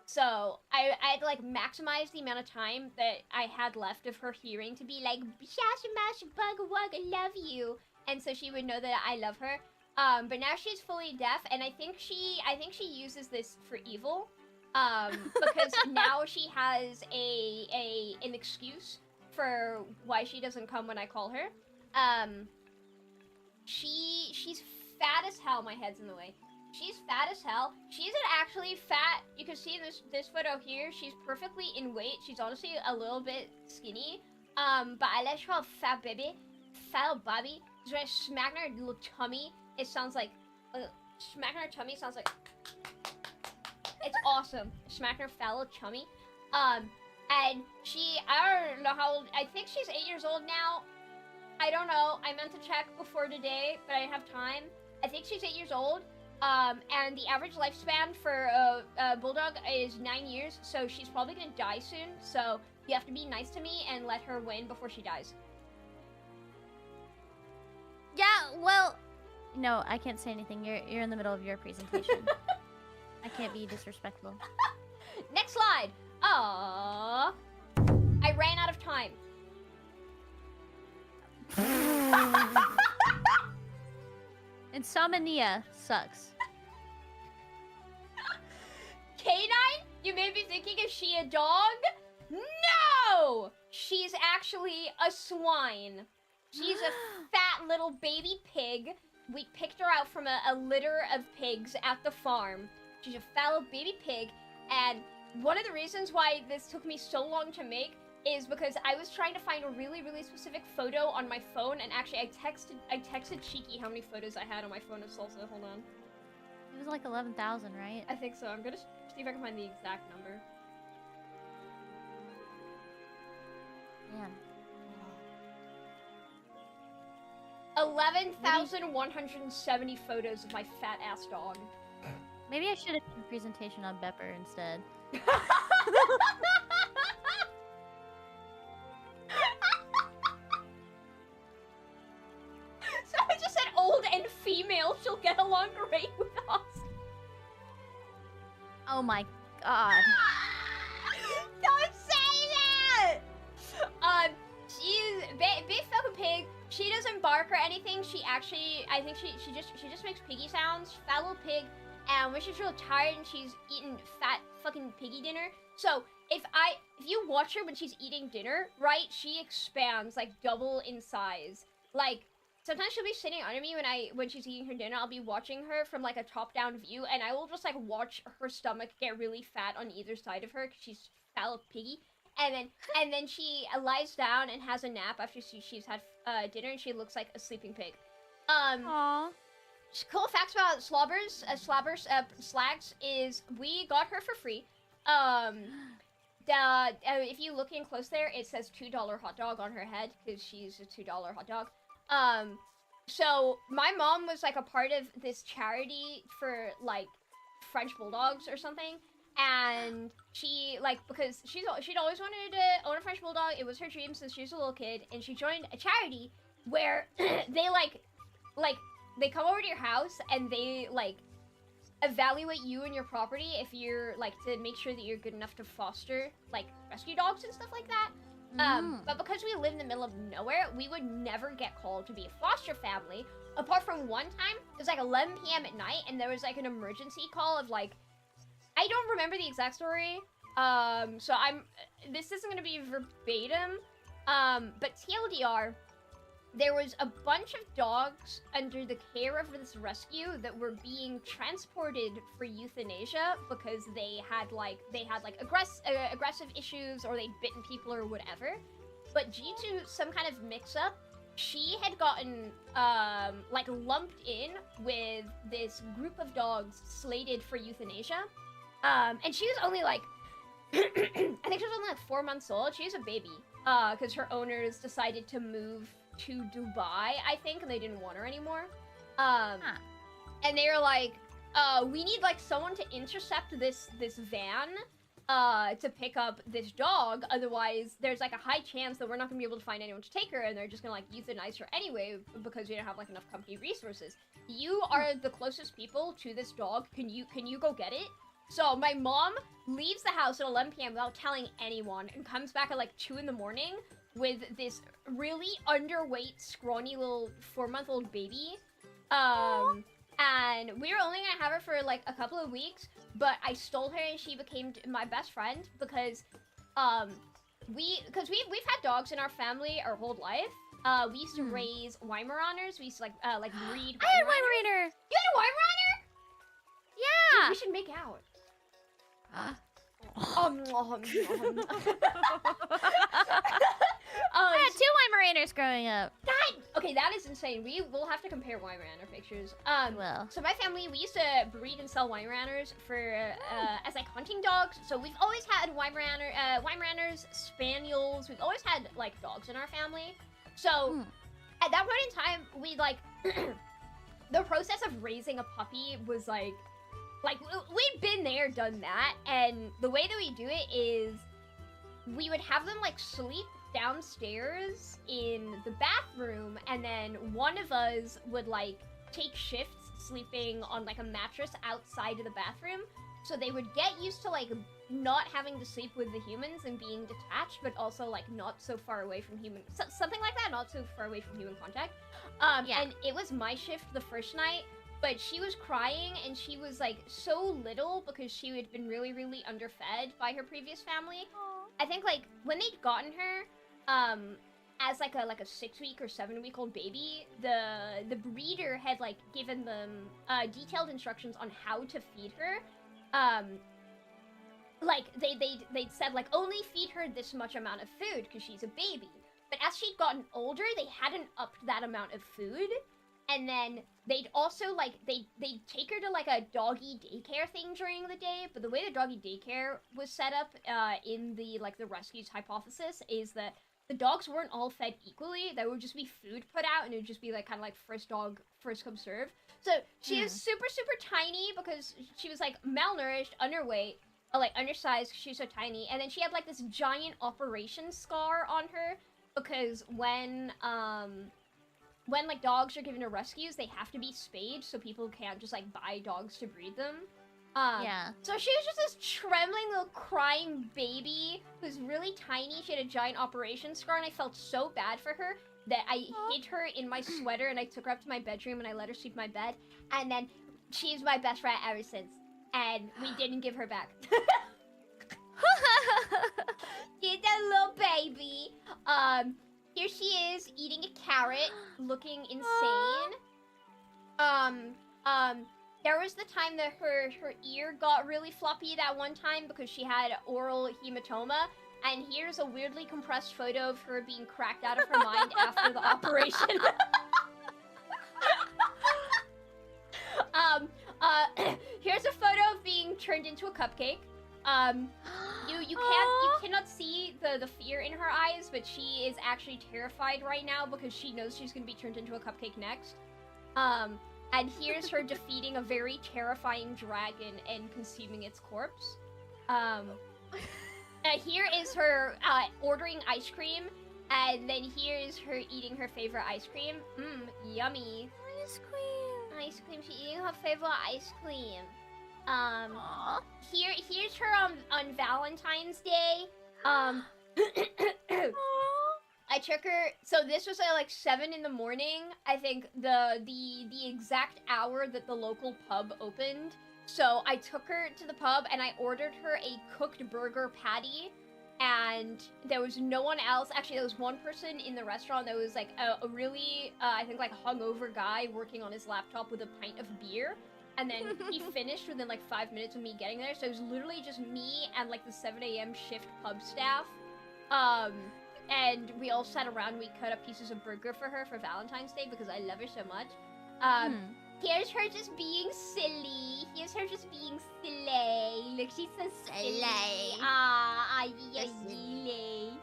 So I had to like maximize the amount of time that I had left of her hearing to be like, Shasha Masha Bugga Wugga, I love you. And so she would know that I love her. But now she's fully deaf, and I think she uses this for evil. Because now she has an excuse for why she doesn't come when I call her. She's fat as hell. My head's in the way. She's fat as hell. She isn't actually fat. You can see this photo here. She's perfectly in weight. She's honestly a little bit skinny. But I let her call fat baby. Fat Bobby. Because when I smack her little tummy, it sounds like... smacking her tummy sounds like... It's awesome. Smacking her fat little tummy. And she... I don't know how old... I think she's 8 years old now. I don't know. I meant to check before today, but I didn't have time. I think she's 8 years old. And the average lifespan for a bulldog is 9 years, so she's probably gonna die soon. So you have to be nice to me and let her win before she dies. Yeah, well, no, I can't say anything. You're in the middle of your presentation. I can't be disrespectful. Next slide. Aww. I ran out of time. Insomnia sucks. Canine? You may be thinking, is she a dog? No! She's actually a swine. She's a fat little baby pig. We picked her out from a litter of pigs at the farm. She's a fat little baby pig, and one of the reasons why this took me so long to make is because I was trying to find a really, really specific photo on my phone, and actually I texted Shiki how many photos I had on my phone of Salsa. Hold on. It was like 11,000, right? I think so. I'm gonna see if I can find the exact number. Man. 11,170 photos of my fat ass dog. Maybe I should have done a presentation on Bepper instead. So I just said old and female. She'll get along great with us. Oh my god. Don't say that! She's big fucking pig. She doesn't bark or anything. She actually, I think she just makes piggy sounds. Fat little pig. And when she's real tired and she's eating fat fucking piggy dinner. So if you watch her when she's eating dinner, right, she expands like double in size. Like sometimes she'll be sitting under me when she's eating her dinner. I'll be watching her from like a top-down view, and I will just like watch her stomach get really fat on either side of her because she's fat little piggy. And then she lies down and has a nap after she's had dinner, and she looks like a sleeping pig. Aww. Cool facts about Slags is we got her for free. If you look in close there, it says $2 hot dog on her head because she's a $2 hot dog. So my mom was like a part of this charity for like French bulldogs or something, and she like because she'd always wanted to own a French bulldog. It was her dream since she was a little kid, and she joined a charity where they they come over to your house and they like evaluate you and your property if you're like to make sure that you're good enough to foster like rescue dogs and stuff like that. But because we live in the middle of nowhere, we would never get called to be a foster family. Apart from one time, it was like 11 p.m. at night, and there was like an emergency call of like, I don't remember the exact story. So this isn't gonna be verbatim. But TLDR, there was a bunch of dogs under the care of this rescue that were being transported for euthanasia because they had aggressive issues or they'd bitten people or whatever. But due to some kind of mix-up, she had gotten lumped in with this group of dogs slated for euthanasia. And she was only like I think she was only like 4 months old. She was a baby. Because her owners decided to move to Dubai, I think, and they didn't want her anymore. And they were like, we need like someone to intercept this van to pick up this dog, otherwise there's like a high chance that we're not gonna be able to find anyone to take her, and they're just gonna like euthanize her anyway because we don't have like enough company resources. You are the closest people to this dog. Can you go get it? So my mom leaves the house at 11 p.m. without telling anyone and comes back at like 2 in the morning with this really underweight, scrawny little 4-month-old baby. And we were only gonna have her for like a couple of weeks, but I stole her and she became my best friend because we've had dogs in our family our whole life. We used to raise Weimaraners. We used to like breed Weimaraners. I had a Weimaraner! You had a Weimaraner? Yeah! Dude, we should make out. I had 2 Weimaraners growing up. Okay, that is insane. We will have to compare Weimaraner pictures. Well. So my family, we used to breed and sell Weimaraners for as like hunting dogs. So we've always had Weimaraners, Spaniels. We've always had like dogs in our family. So at that point in time, we like the process of raising a puppy was like we've been there, done that, and the way that we do it is we would have them like sleep downstairs in the bathroom, and then one of us would like take shifts sleeping on like a mattress outside of the bathroom, so they would get used to like not having to sleep with the humans and being detached, but also like not so far away from human, something like that, not so far away from human contact. Yeah. And it was my shift the first night. But she was crying, and she was, like, so little because she had been really, really underfed by her previous family. Aww. I think, like, when they'd gotten her, as, like a 6-week or 7-week-old baby, the breeder had, like, given them, detailed instructions on how to feed her. Like, they'd said, like, only feed her this much amount of food because she's a baby. But as she'd gotten older, they hadn't upped that amount of food. And then they'd also, like, they'd take her to, like, a doggy daycare thing during the day. But the way the doggy daycare was set up in the, like, the rescue's hypothesis is that the dogs weren't all fed equally. There would just be food put out, and it would just be, like, kind of like first dog, first come serve. So she is super, super tiny because she was, like, malnourished, underweight, like, undersized because she was so tiny. And then she had, like, this giant operation scar on her because when like dogs are given to rescues, they have to be spayed, so people can't just like buy dogs to breed them. Yeah. So she was just this trembling little crying baby who's really tiny. She had a giant operation scar, and I felt so bad for her that I hid her in my sweater and I took her up to my bedroom and I let her sleep in my bed. And then she's my best friend ever since. And we didn't give her back. She's a little baby. Here she is eating a carrot, looking insane. There was the time that her ear got really floppy that one time because she had oral hematoma, and here's a weirdly compressed photo of her being cracked out of her mind after the operation. Here's a photo of being turned into a cupcake. You cannot see the fear in her eyes, but she is actually terrified right now because she knows she's gonna be turned into a cupcake next. And here's her defeating a very terrifying dragon and consuming its corpse. Here is her ordering ice cream, and then here is her eating her favorite ice cream. Yummy. Ice cream. Ice cream. She's eating her favorite ice cream. Here's her on Valentine's Day. I took her, so this was at like 7 in the morning. I think the exact hour that the local pub opened. So I took her to the pub and I ordered her a cooked burger patty and there was no one else. Actually, there was one person in the restaurant that was like a really, I think like hungover guy working on his laptop with a pint of beer. And then he finished within like 5 minutes of me getting there. So it was literally just me and like the 7 a.m. shift pub staff. And we all sat around and we cut up pieces of burger for her for Valentine's Day because I love her so much. Here's her just being silly. Here's her just being silly. Look, she's so silly. Yeah, silly.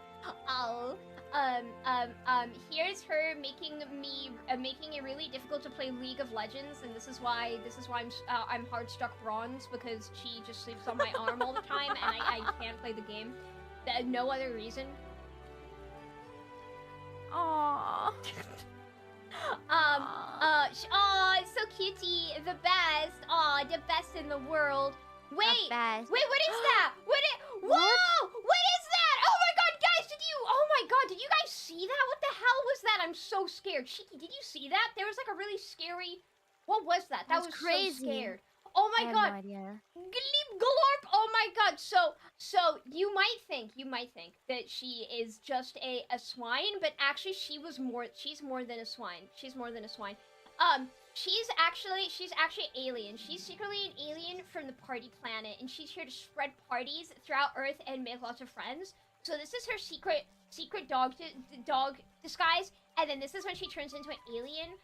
Oh. Here's her making it really difficult to play League of Legends, and this is why I'm hard struck bronze, because she just sleeps on my arm all the time, and I can't play the game. No other reason. Aww. It's so cutie, the best. The best in the world. Wait, what is that? Whoa! What is that? Oh my god, guys, did you guys see that? What the hell was that? I'm so scared. Shiki, did you see that? There was like a really scary, what was that? That was crazy. So scared. Oh my god. No idea. Gleep galorp. Oh my god. So you might think that she is just a swine, but actually she's more than a swine. She's more than a swine. She's actually alien. She's secretly an alien from the party planet, and she's here to spread parties throughout Earth and make lots of friends. So this is her secret dog disguise, and then this is when she turns into an alien.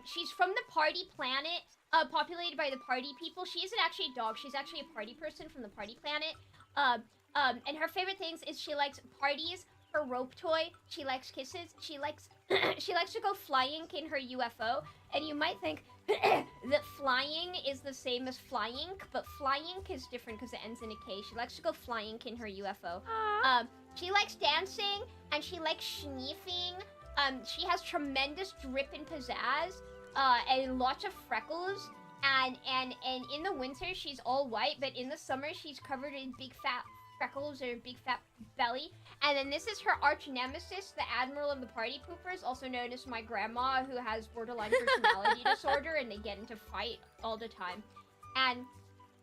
She's from the party planet, populated by the party people. She isn't actually a dog. She's actually a party person from the party planet. And her favorite things is she likes parties, her rope toy, she likes kisses, she likes to go flying in her UFO. And you might think that flying is the same as flying, but flying is different because it ends in a K. She likes to go flying in her UFO. She likes dancing, and she likes sniffing. She has tremendous drip and pizzazz, and lots of freckles. And in the winter, she's all white, but in the summer, she's covered in big fat freckles or big fat belly. And then this is her arch nemesis, the Admiral of the Party Poopers, also known as my grandma, who has borderline personality disorder, and they get into fight all the time. And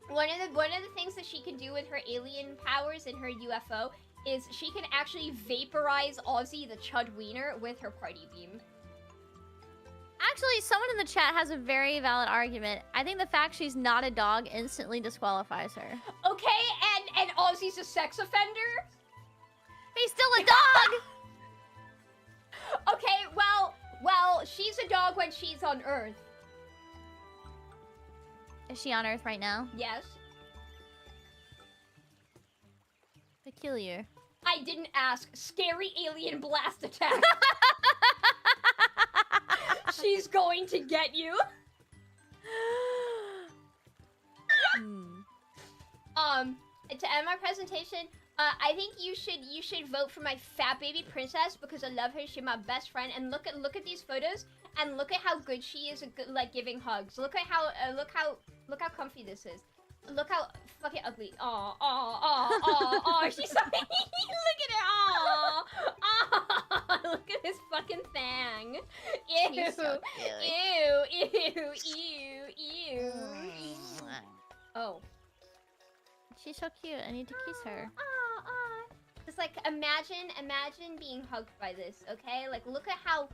one of the things that she can do with her alien powers in her UFO is she can actually vaporize Ozzy the Chud Wiener with her party beam. Actually, someone in the chat has a very valid argument. I think the fact she's not a dog instantly disqualifies her. Okay, and Ozzy's a sex offender? He's still a dog! Okay, well, she's a dog when she's on Earth. Is she on Earth right now? Yes. Peculiar. I didn't ask. Scary alien blast attack. She's going to get you. To end my presentation, I think you should vote for my fat baby princess because I love her. She's my best friend. And look at these photos and look at how good she is at like giving hugs. Look at how look how comfy this is. Look how fucking ugly. She's so look at it. Look at this fucking thang. Ew. She's so Ew. Oh. She's so cute. I need to kiss her. Just like imagine being hugged by this, okay? Like look at how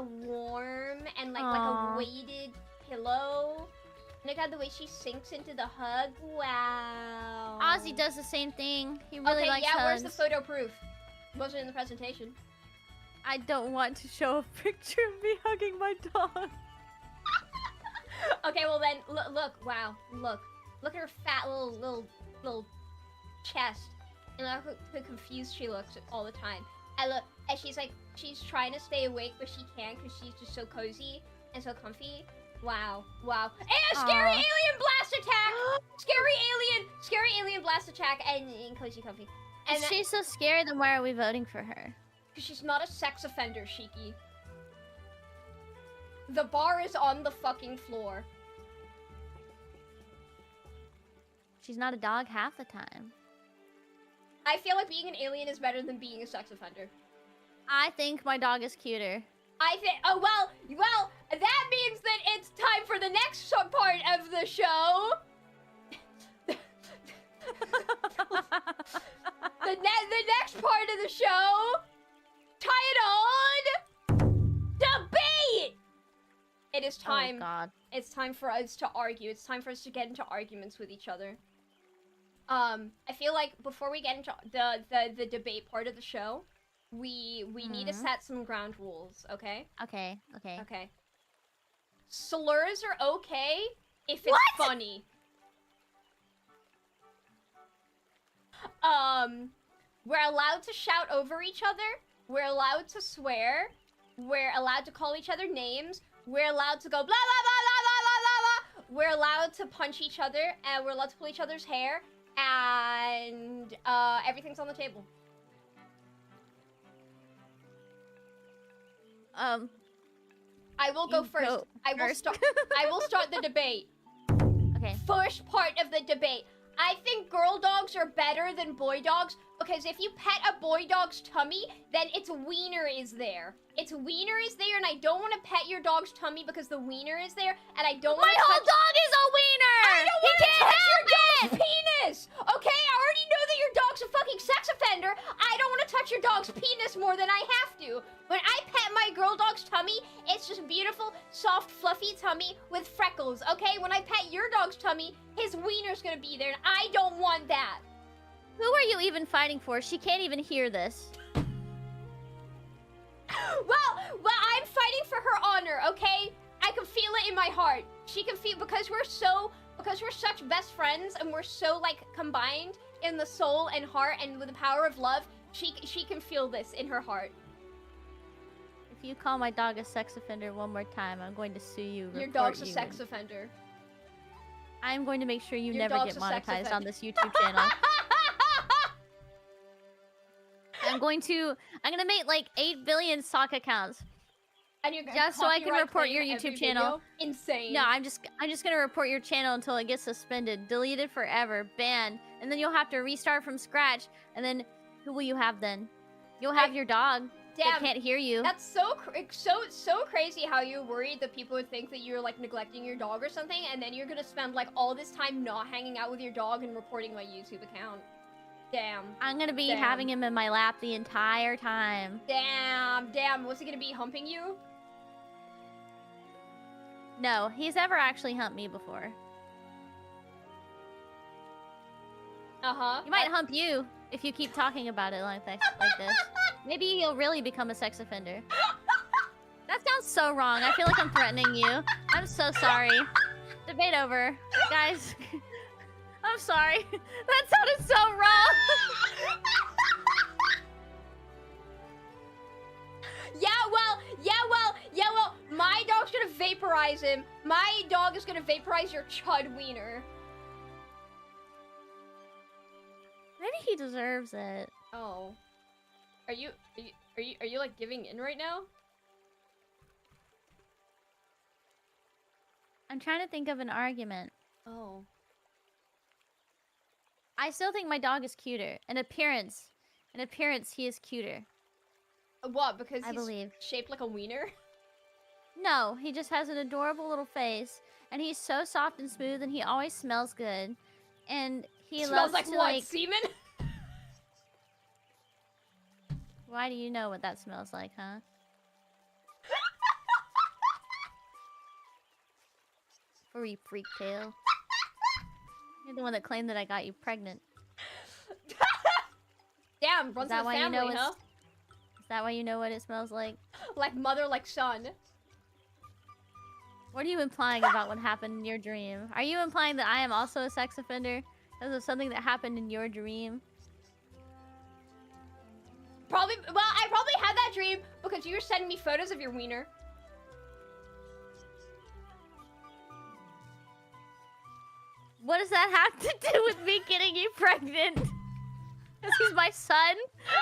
warm and like a weighted pillow. Look at the way she sinks into the hug. Wow. Ozzy does the same thing. He really likes hugs. Where's the photo proof? Wasn't in the presentation. I don't want to show a picture of me hugging my dog. Okay, well then, look, wow, look at her fat little chest, and look how confused she looks all the time. And she's trying to stay awake, but she can't because she's just so cozy and so comfy. Wow. And scary alien blast attack! Scary alien blast attack and cozy comfy. And if she's so scary, then why are we voting for her? Because she's not a sex offender, Shiki. The bar is on the fucking floor. She's not a dog half the time. I feel like being an alien is better than being a sex offender. I think my dog is cuter. I think, well, that means that it's time for the next part of the show. The next part of the show, titled Debate. It is time. Oh God. It's time for us to argue. It's time for us to get into arguments with each other. I feel like before we get into the debate part of the show, we need to set some ground rules, okay? Okay. Okay. Slurs are okay if it's funny. We're allowed to shout over each other. We're allowed to swear. We're allowed to call each other names. We're allowed to go blah blah blah blah blah blah blah blah. We're allowed to punch each other, and we're allowed to pull each other's hair, and everything's on the table. I will go first. Go I will start. I will start the debate. Okay. First part of the debate. I think girl dogs are better than boy dogs because if you pet a boy dog's tummy, then its wiener is there. Its wiener is there, and I don't want to pet your dog's tummy because the wiener is there, and I don't want My to whole touch... dog is a wiener! I don't want to touch your dog's penis! Okay, I already know that your dog's a fucking sex offender. I don't want to touch your dog's penis more than I have to. When I pet my girl dog's tummy, it's just beautiful, soft, fluffy tummy with freckles, okay? When I pet your dog's tummy, his wiener's gonna be there, and I don't want that. Who are you even fighting for? She can't even hear this. Well, I'm fighting for her honor, okay? I can feel it in my heart. She can feel, because we're such best friends and we're so, like, combined in the soul and heart and with the power of love, she can feel this in her heart. If you call my dog a sex offender one more time, I'm going to sue you. Your dog's a sex offender. I'm going to make sure you Your never get dog's a sex monetized on offender. this YouTube channel. I'm gonna make like 8 billion sock accounts. And you're Just so I can copyright report claim your every YouTube channel. video? Insane. No, I'm just gonna report your channel until it gets suspended, deleted forever, banned, and then you'll have to restart from scratch. And then who will you have then? You'll have your dog that can't hear you. That's so crazy how you're worried that people would think that you're like neglecting your dog or something, and then you're gonna spend like all this time not hanging out with your dog and reporting my YouTube account. Damn. I'm gonna be having him in my lap the entire time. Damn. What's he gonna be, humping you? No, he's never actually humped me before. Uh-huh. He might hump you if you keep talking about it like this. Maybe he'll really become a sex offender. That sounds so wrong. I feel like I'm threatening you. I'm so sorry. Debate over. Guys, I'm sorry. That sounded so wrong. Yeah, well, my dog's gonna vaporize him. My dog is gonna vaporize your chud wiener. Maybe he deserves it. Oh. Are you like giving in right now? I'm trying to think of an argument. Oh. I still think my dog is cuter. In appearance, he is cuter. What? Because I he's believe. shaped like a wiener? No, he just has an adorable little face, and he's so soft and smooth, and he always smells good. And he smells loves like to, what? like... Semen? Why do you know what that smells like, huh? Furry freak tail. You're the one that claimed that I got you pregnant. Damn, runs in the family, huh? Is that why you know what it smells like? Like mother, like son. What are you implying about what happened in your dream? Are you implying that I am also a sex offender because of something that happened in your dream? Probably, well, I probably had that dream because you were sending me photos of your wiener. What does that have to do with me getting you pregnant? Because he's my son?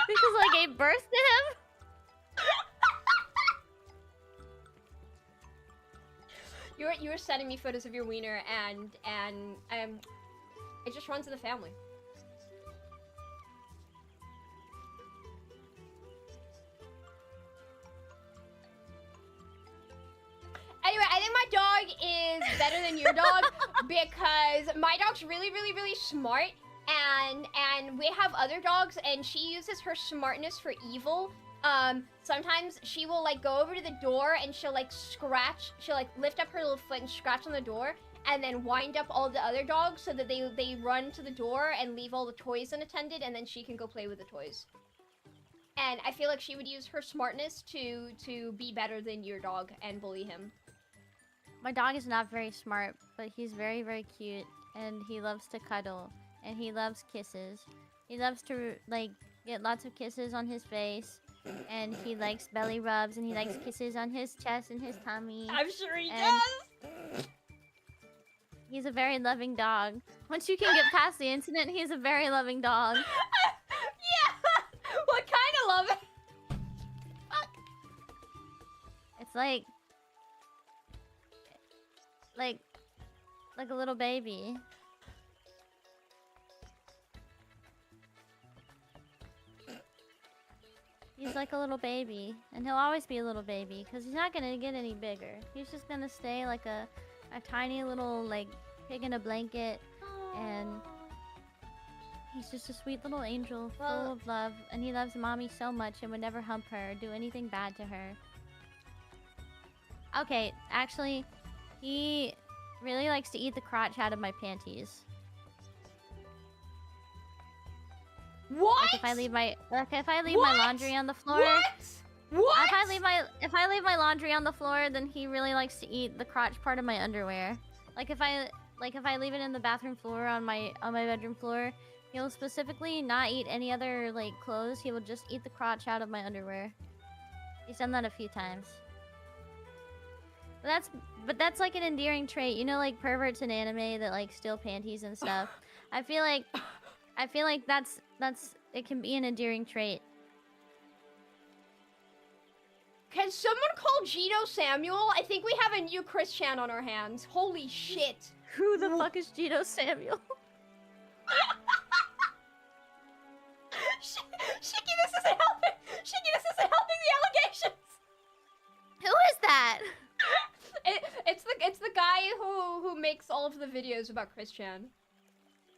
Because I gave birth to him? You were sending me photos of your wiener, and it just runs in the family. Anyway, I think my dog is better than your dog because my dog's really, really, really smart, and we have other dogs, and she uses her smartness for evil. Sometimes she will like go over to the door and she'll like scratch. She'll like lift up her little foot and scratch on the door, and then wind up all the other dogs so that they run to the door and leave all the toys unattended, and then she can go play with the toys. And I feel like she would use her smartness to be better than your dog and bully him. My dog is not very smart, but he's very, very cute. And he loves to cuddle. And he loves kisses. He loves to, like, get lots of kisses on his face. And he likes belly rubs. And he likes kisses on his chest and his tummy. I'm sure he does! He's a very loving dog. Once you can get past the incident, he's a very loving dog. Yeah! What kind of love? Fuck. It's like a little baby. He's like a little baby, and he'll always be a little baby because he's not gonna get any bigger. He's just gonna stay like a tiny little like pig in a blanket, and he's just a sweet little angel full of love, and he loves mommy so much and would never hump her or do anything bad to her. Okay, actually, he really likes to eat the crotch out of my panties. What? Like if I leave my my laundry on the floor. What? What? If I leave my laundry on the floor, then he really likes to eat the crotch part of my underwear. Like if I leave it in the bathroom floor on my bedroom floor, he'll specifically not eat any other like clothes. He will just eat the crotch out of my underwear. He's done that a few times. But that's like an endearing trait, you know, like perverts in anime that like steal panties and stuff. I feel like that's it can be an endearing trait. Can someone call Gino Samuel? I think we have a new Chris Chan on our hands. Holy shit. Who the fuck is Gino Samuel? Shiki, this isn't helping. Shiki, this isn't helping the allegations. Who is that? It's the guy who makes all of the videos about Chris Chan.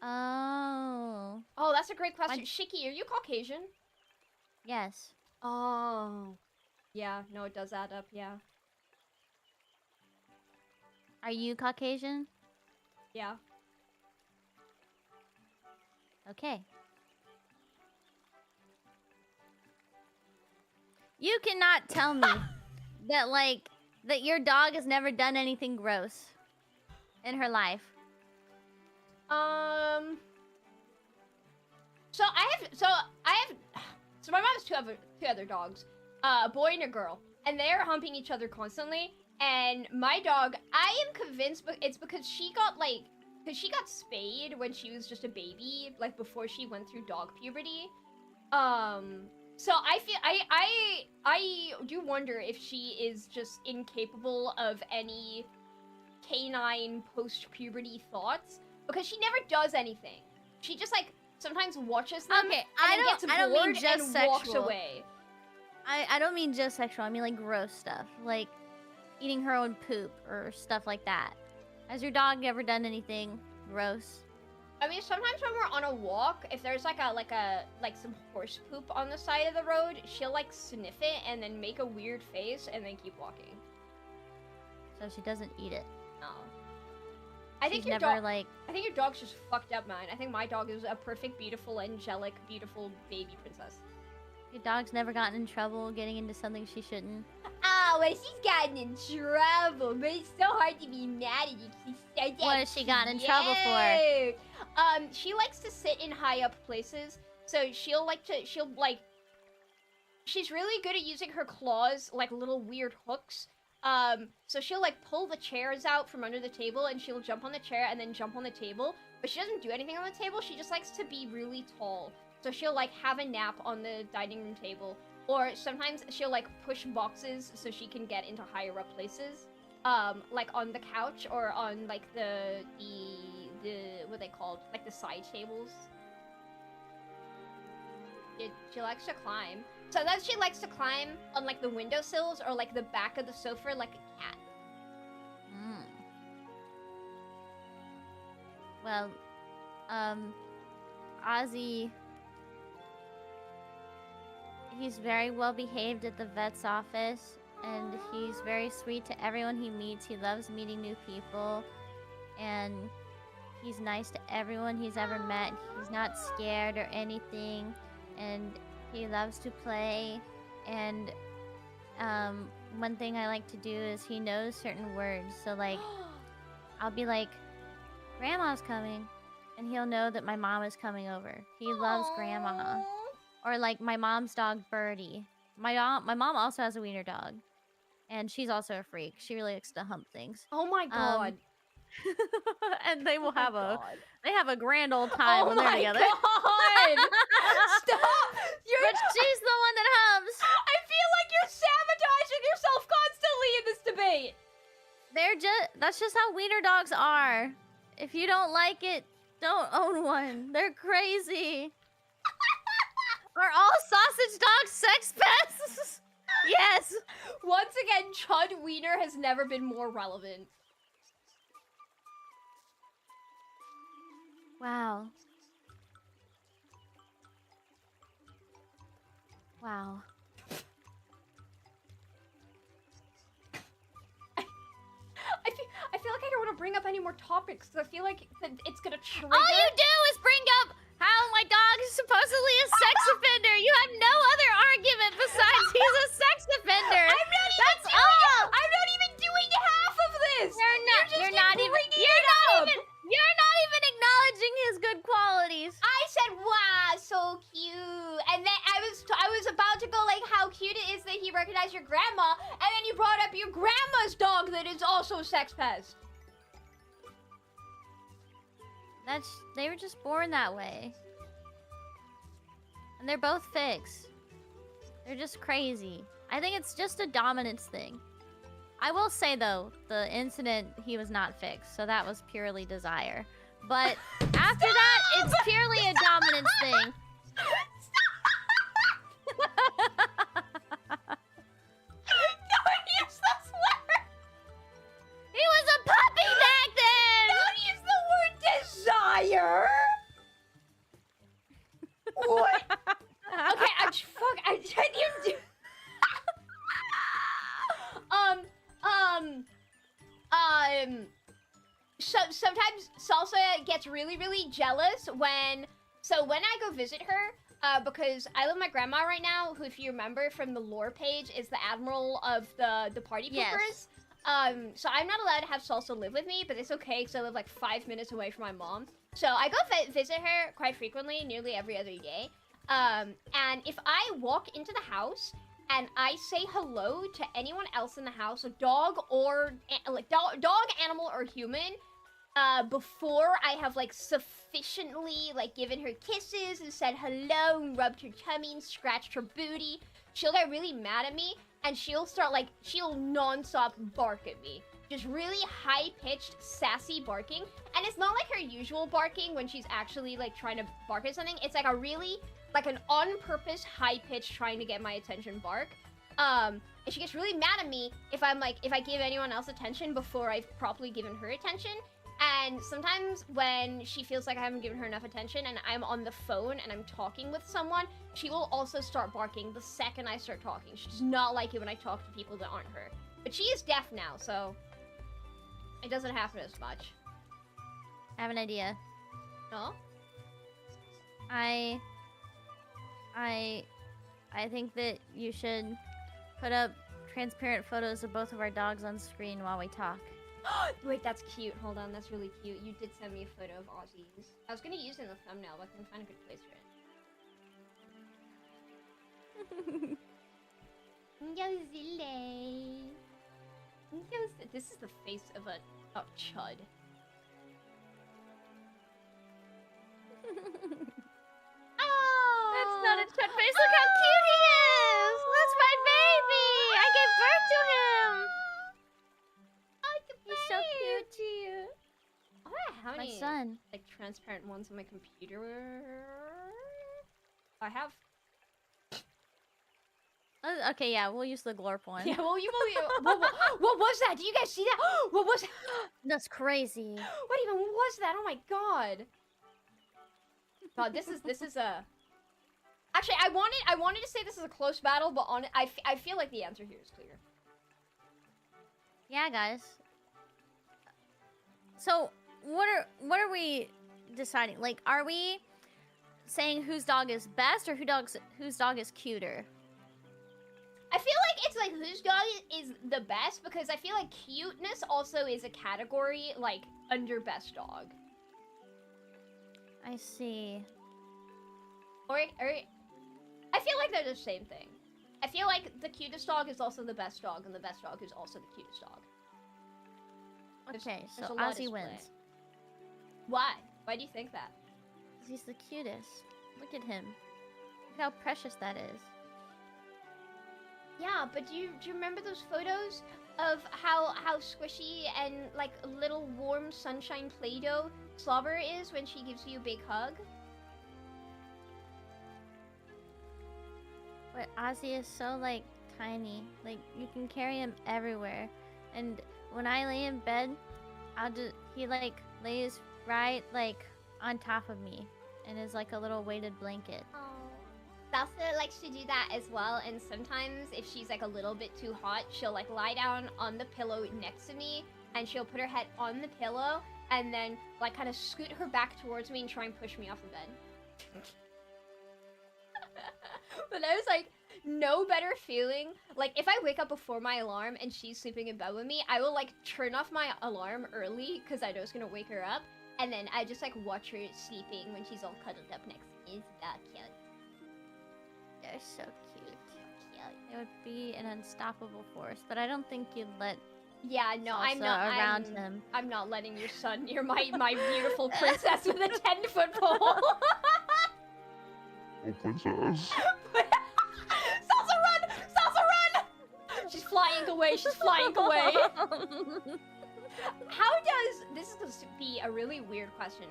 Oh. Oh, that's a great question. Shiki, are you Caucasian? Yes. Oh. Yeah, no, it does add up, yeah. Are you Caucasian? Yeah. Okay. You cannot tell me that your dog has never done anything gross in her life. So my mom has two other dogs, a boy and a girl, and they're humping each other constantly. And my dog, I am convinced it's because she got spayed when she was just a baby, like before she went through dog puberty. So I feel I do wonder if she is just incapable of any canine post-puberty thoughts, because she never does anything. She just like sometimes watches them and then gets bored and walks away. I don't mean just sexual. I mean like gross stuff, like eating her own poop or stuff like that. Has your dog ever done anything gross? I mean, sometimes when we're on a walk, if there's like some horse poop on the side of the road, she'll like sniff it and then make a weird face and then keep walking. So she doesn't eat it. No. I think your dog's just fucked up, man. I think my dog is a perfect, beautiful, angelic, beautiful baby princess. Your dog's never gotten in trouble getting into something she shouldn't. Oh, well, she's gotten in trouble, but it's so hard to be mad at you. She's so damn What has she gotten in trouble for? She likes to sit in high up places, so she's really good at using her claws like little weird hooks. So she'll like pull the chairs out from under the table, and she'll jump on the chair and then jump on the table, but she doesn't do anything on the table. She just likes to be really tall. So she'll like have a nap on the dining room table, or sometimes she'll like push boxes so she can get into higher up places, like on the couch or on like the what are they called, like the side tables. She likes to climb. So then she likes to climb on like the windowsills or like the back of the sofa like a cat. Well, Ozzy, he's very well behaved at the vet's office, and he's very sweet to everyone he meets. He loves meeting new people, and he's nice to everyone he's ever met. He's not scared or anything, and he loves to play. And one thing I like to do is he knows certain words. So like, I'll be like, "Grandma's coming," and he'll know that my mom is coming over. He loves Grandma. Or like my mom's dog Birdie. My mom also has a wiener dog, and she's also a freak. She really likes to hump things. Oh my god. And they will have God. they have a grand old time when they're together. Oh my god! Stop! But she's the one that humps. I feel like you're sabotaging yourself constantly in this debate. That's just how wiener dogs are. If you don't like it, don't own one. They're crazy. Are all sausage dogs sex pests? Yes. Once again, Chud Wiener has never been more relevant. Wow. Wow. I feel like I don't want to bring up any more topics because I feel like it's gonna trigger. All you do is bring up how my dog is supposedly a sex offender. You have no other argument besides he's a sex offender. That's all. I'm not even doing half of this. You're not even acknowledging his good qualities. I said, "Wow, so cute," and then I was about to go like, "How cute it is that he recognized your grandma," and then you brought up your grandma's dog that is also a sex pest. They were just born that way. And they're both fixed. They're just crazy. I think it's just a dominance thing. I will say though, the incident, he was not fixed, so that was purely desire. But after that, it's purely a dominance thing. Don't use those words. He was a puppy back then! Don't use the word desire. What? Okay, I tried to do. So sometimes Salsa gets really, really jealous when I go visit her, because I live with my grandma right now, who, if you remember from the lore page, is the admiral of the party poopers. Yes. So I'm not allowed to have Salsa live with me, but it's okay because I live like 5 minutes away from my mom. So I go visit her quite frequently, nearly every other day. And if I walk into the house and I say hello to anyone else in the house, a dog or dog, animal, or human, before I have like sufficiently like given her kisses and said hello and rubbed her tummy and scratched her booty, she'll get really mad at me and she'll non-stop bark at me. Just really high-pitched, sassy barking. And it's not like her usual barking when she's actually like trying to bark at something. It's like a really, like an on-purpose high-pitched trying to get my attention bark. And she gets really mad at me if I give anyone else attention before I've properly given her attention. And sometimes when she feels like I haven't given her enough attention and I'm on the phone and I'm talking with someone, she will also start barking the second I start talking. She does not like it when I talk to people that aren't her. But she is deaf now, so it doesn't happen as much. I have an idea. No? I think that you should put up transparent photos of both of our dogs on screen while we talk. Wait, that's cute. Hold on, that's really cute. You did send me a photo of Aussies. I was gonna use it in the thumbnail, but I couldn't find a good place for it. This is the face of a chud. Oh! That's not a chud face. Look how cute he is! That's my baby! I gave birth to him! He's so cute to you. I wonder how many My son. like transparent ones on my computer I have. Okay, yeah, we'll use the glorp one. Yeah, well, what was that? Do you guys see that? What was that? That's crazy. What even was that? Oh my god. God, this is a... Actually, I wanted to say this is a close battle, but I feel like the answer here is clear. Yeah, guys. So, what are we deciding? Like, are we saying whose dog is best or whose dog is cuter? I feel like it's like whose dog is the best because I feel like cuteness also is a category like under best dog. I see. Or I feel like they're the same thing. I feel like the cutest dog is also the best dog, and the best dog is also the cutest dog. Okay, There's so a lot Ozzy of wins. split. Why? Why do you think that? 'Cause he's the cutest. Look at him. Look how precious that is. Yeah, but do you remember those photos of how squishy and like little warm sunshine Play-Doh Slobber is when she gives you a big hug? But Ozzy is so like tiny. Like you can carry him everywhere. And when I lay in bed, he like lays right like on top of me and is like a little weighted blanket. Oh. Salsa likes to do that as well, and sometimes if she's like a little bit too hot, she'll like lie down on the pillow next to me and she'll put her head on the pillow and then like kind of scoot her back towards me and try and push me off the bed. But I was like, no better feeling. Like if I wake up before my alarm and she's sleeping in bed with me, I will like turn off my alarm early because I know it's gonna wake her up, and then I just like watch her sleeping when she's all cuddled up next to me. It's that cute. They're so cute. It would be an unstoppable force, but I don't think you'd let Yeah, no, I'm Salsa not around him. I'm not letting your son near my beautiful princess with a 10-foot pole. Oh, princess. Salsa, run! Salsa, run! She's flying away. She's flying away. How does this is going to be a really weird question?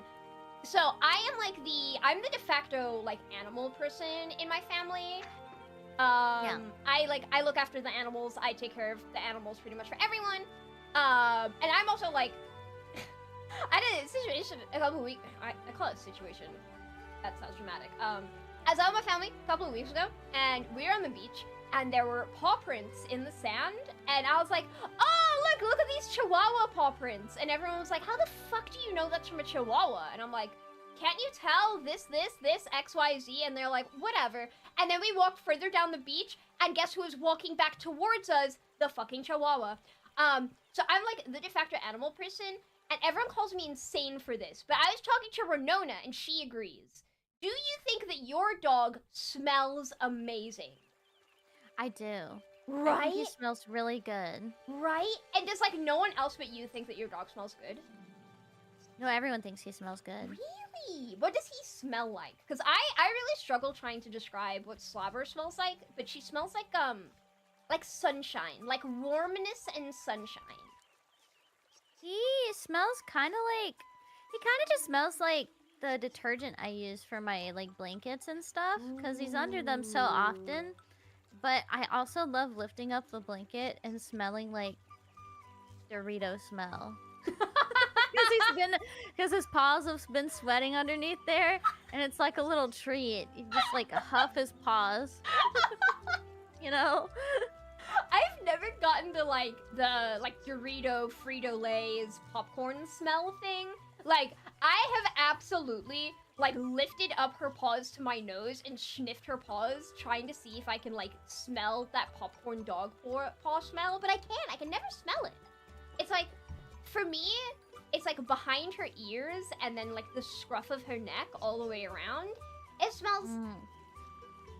So I'm the de facto like animal person in my family. Yeah. I look after the animals. I take care of the animals pretty much for everyone. And I'm also like I had a situation a couple of weeks. I call it a situation. That sounds dramatic. I was out with my family a couple of weeks ago, and we were on the beach, and there were paw prints in the sand, and I was like, oh, look at these Chihuahua paw prints, and everyone was like, how the fuck do you know that's from a Chihuahua? And I'm like, can't you tell this, X, Y, Z? And they're like, whatever. And then we walked further down the beach, and guess who was walking back towards us? The fucking Chihuahua. So I'm like the de facto animal person, and everyone calls me insane for this, but I was talking to Renona, and she agrees. Do you think that your dog smells amazing? I do. Right? I think he smells really good. Right? And does like no one else but you think that your dog smells good? No, everyone thinks he smells good. Really? What does he smell like? Because I really struggle trying to describe what Slobber smells like, but she smells like sunshine, like warmness and sunshine. He smells kind of like, he kind of just smells like the detergent I use for my like blankets and stuff, because he's under them so often. But I also love lifting up the blanket and smelling like Dorito smell. Because his paws have been sweating underneath there, and it's like a little treat. You just like huff his paws. You know? I've never gotten to like the Dorito Frito-Lay's popcorn smell thing. Like I have absolutely like lifted up her paws to my nose and sniffed her paws, trying to see if I can like smell that popcorn dog paw smell, but I can't. I can never smell it. It's like, for me, it's like behind her ears and then like the scruff of her neck all the way around. It smells.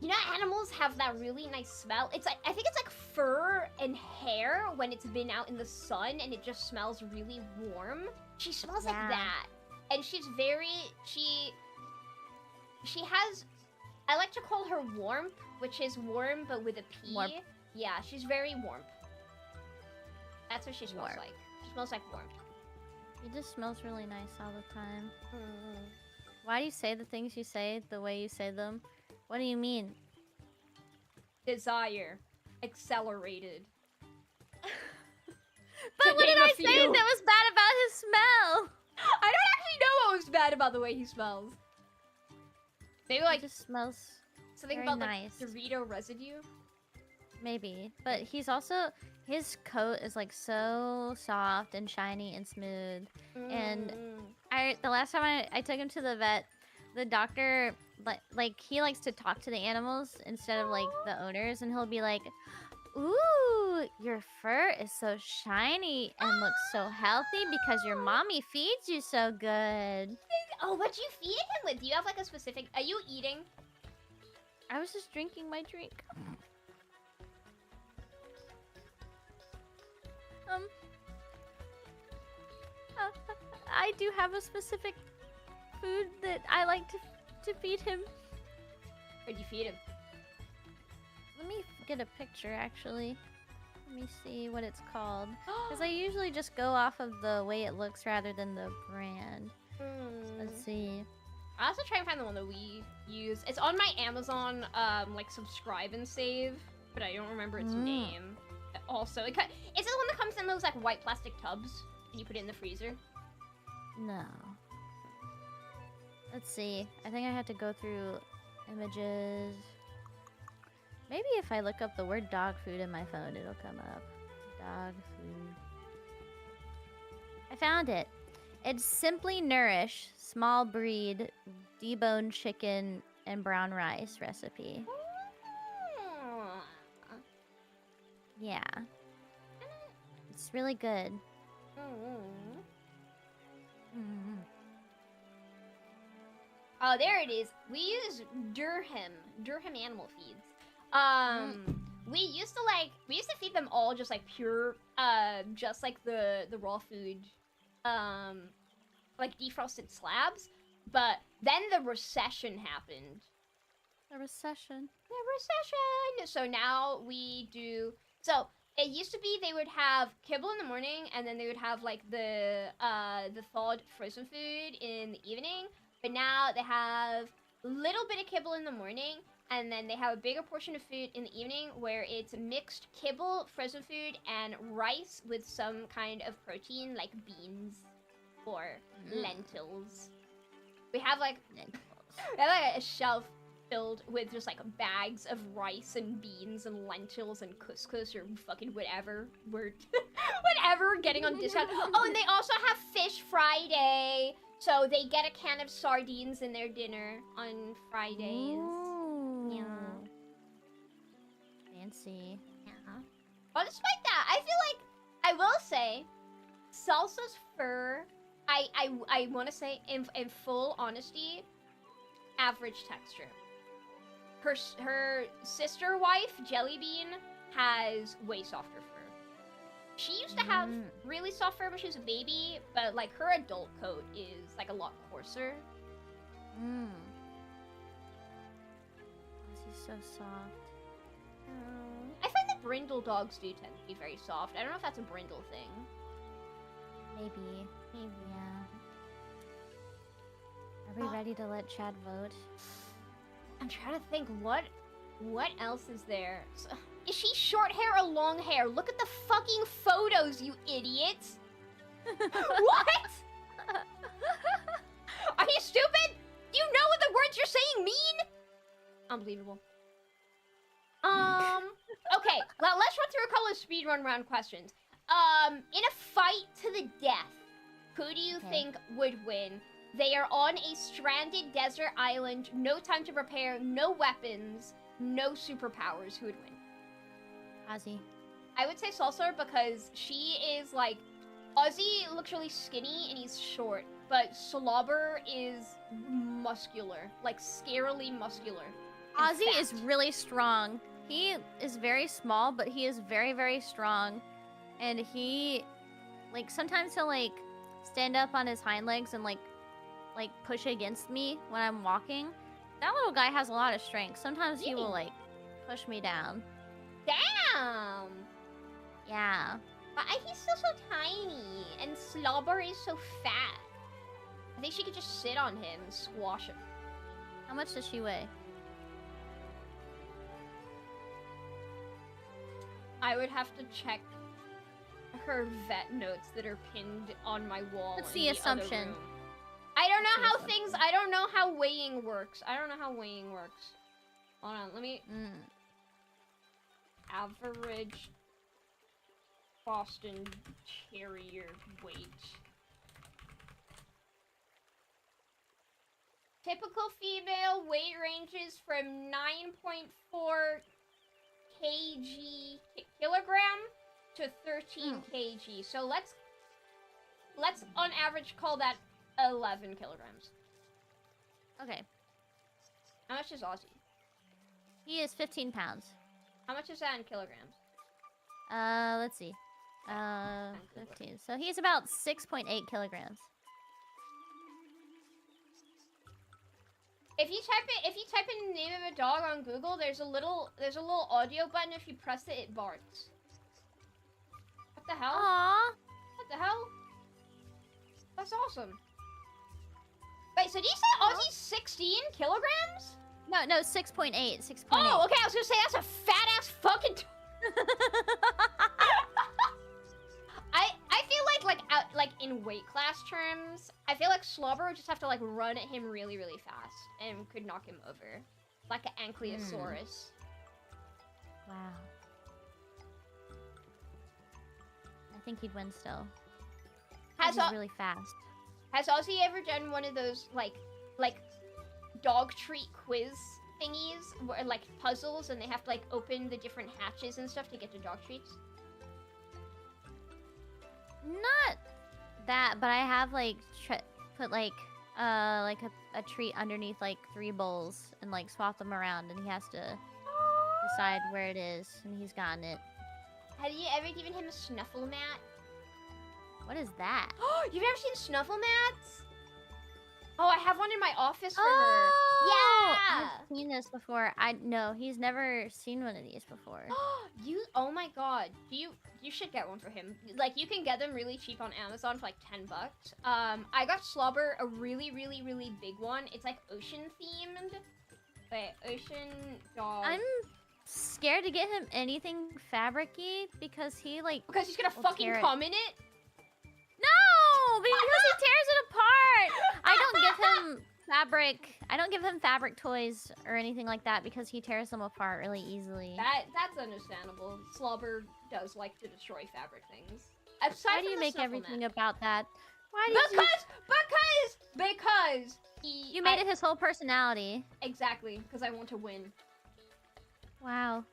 You know, animals have that really nice smell. It's like, I think it's like fur and hair when it's been out in the sun and it just smells really warm. She smells like that. And she's very, she has, I like to call her warmth, which is warm but with a P. Warmth. Yeah, she's very warm. That's what she smells like. She smells like warmth. He just smells really nice all the time. Why do you say the things you say the way you say them? What do you mean? Desire. Accelerated. But what did I say that was bad about his smell? I don't actually know what was bad about the way he smells. Maybe It like just smells something very about nice. like Dorito residue. Maybe, but he's also his coat is like so soft and shiny and smooth. And the last time I took him to the vet, the doctor like he likes to talk to the animals instead of like the owners, and he'll be like, "Ooh, your fur is so shiny and looks so healthy because your mommy feeds you so good." Oh, what you feed him with? Do you have like a specific? Are you eating? I was just drinking my drink. I do have a specific food that I like to feed him. What'd you feed him? Let me get a picture, actually. Let me see what it's called. Because I usually just go off of the way it looks rather than the brand. Let's see. I'll also try and find the one that we use. It's on my Amazon, like subscribe and save, but I don't remember its name. Also, it's the one that comes in those like white plastic tubs, and you put it in the freezer. No. Let's see. I think I have to go through images. Maybe if I look up the word dog food in my phone, it'll come up. Dog food. I found it. It's Simply Nourish, small breed, deboned chicken, and brown rice recipe. Yeah. It's really good. Oh, there it is. We use Durham animal feeds. We used to feed them all just like pure, just like the raw food, like defrosted slabs. But then the recession happened. The recession. So now we do. So it used to be they would have kibble in the morning, and then they would have like the thawed frozen food in the evening. But now they have a little bit of kibble in the morning, and then they have a bigger portion of food in the evening where it's mixed kibble, frozen food, and rice with some kind of protein like beans or lentils. We have like a shelf filled with just like bags of rice and beans and lentils and couscous or fucking whatever we're getting on discount. Oh, and they also have Fish Friday. So they get a can of sardines in their dinner on Fridays. Ooh. Yeah. Fancy. Yeah. But despite that, I feel like I will say Salsa's fur, I want to say in full honesty, average texture. Her sister wife, Jellybean, has way softer fur. She used to have really soft fur when she was a baby, but like her adult coat is like a lot coarser. This is so soft. I find that brindle dogs do tend to be very soft. I don't know if that's a brindle thing. Maybe, yeah. Are we ready to let Chad vote? I'm trying to think what else is there. Is she short hair or long hair? Look at the fucking photos, you idiots! What? Are you stupid? Do you know what the words you're saying mean? Unbelievable. Okay, well, let's run through a couple of speedrun round questions. In a fight to the death, who do you think would win? They are on a stranded desert island, no time to prepare, no weapons, no superpowers. Who would win? Ozzy. I would say Salsa because she is like... Ozzy looks really skinny and he's short, but Slobber is muscular. Like, scarily muscular. Ozzy is really strong. He is very small, but he is very, very strong. And he... Like, sometimes he'll, like, stand up on his hind legs and, like push against me when I'm walking. That little guy has a lot of strength. Sometimes he will, like, push me down. Damn! Yeah. But he's still so tiny, and Slobber is so fat. I think she could just sit on him and squash him. How much does she weigh? I would have to check her vet notes that are pinned on my wall. What's in the assumption? other room. I don't don't know how things. I don't know how weighing works. I don't know how weighing works. Hold on, let me. Average Boston Terrier weight. Typical female weight ranges from 9.4 kilogram to 13 kg. So let's on average call that 11 kilograms. Okay. How much is Ozzy? He is 15 pounds. How much is that in kilograms? Let's see. 15. So he's about 6.8 kilograms. If you type in the name of a dog on Google, there's a little audio button. If you press it, it barks. What the hell? Aww. What the hell? That's awesome. Wait, so did you say Ozzy's 16 kilograms? No, 6.8. 6.8. Oh, okay. I was gonna say that's a fat ass fucking. I feel like in weight class terms, I feel like Slobber would just have to like run at him really fast and could knock him over, like an Ankylosaurus. Wow. I think he'd win still. He's really fast. Has Ozzy ever done one of those like dog treat quiz thingies where like puzzles and they have to like open the different hatches and stuff to get to dog treats? Not that, but I have like put like a treat underneath like 3 bowls and like swap them around, and he has to decide where it is, and he's gotten it. Have you ever given him a snuffle mat? What is that? You've never seen snuffle mats? Oh, I have one in my office for her. Yeah! Yeah! I've seen this before. No, he's never seen one of these before. Oh my god. You should get one for him. Like, you can get them really cheap on Amazon for like 10 bucks. I got Slobber a really big one. It's like ocean themed. Wait, ocean dog. I'm scared to get him anything fabric-y because because he's gonna fucking come in it? No! Because he tears it apart! I don't give him fabric toys or anything like that because he tears them apart really easily. That's understandable. Slobber does like to destroy fabric things. Why do you make everything about that? Why do because you made it his whole personality. Exactly, because I want to win. Wow.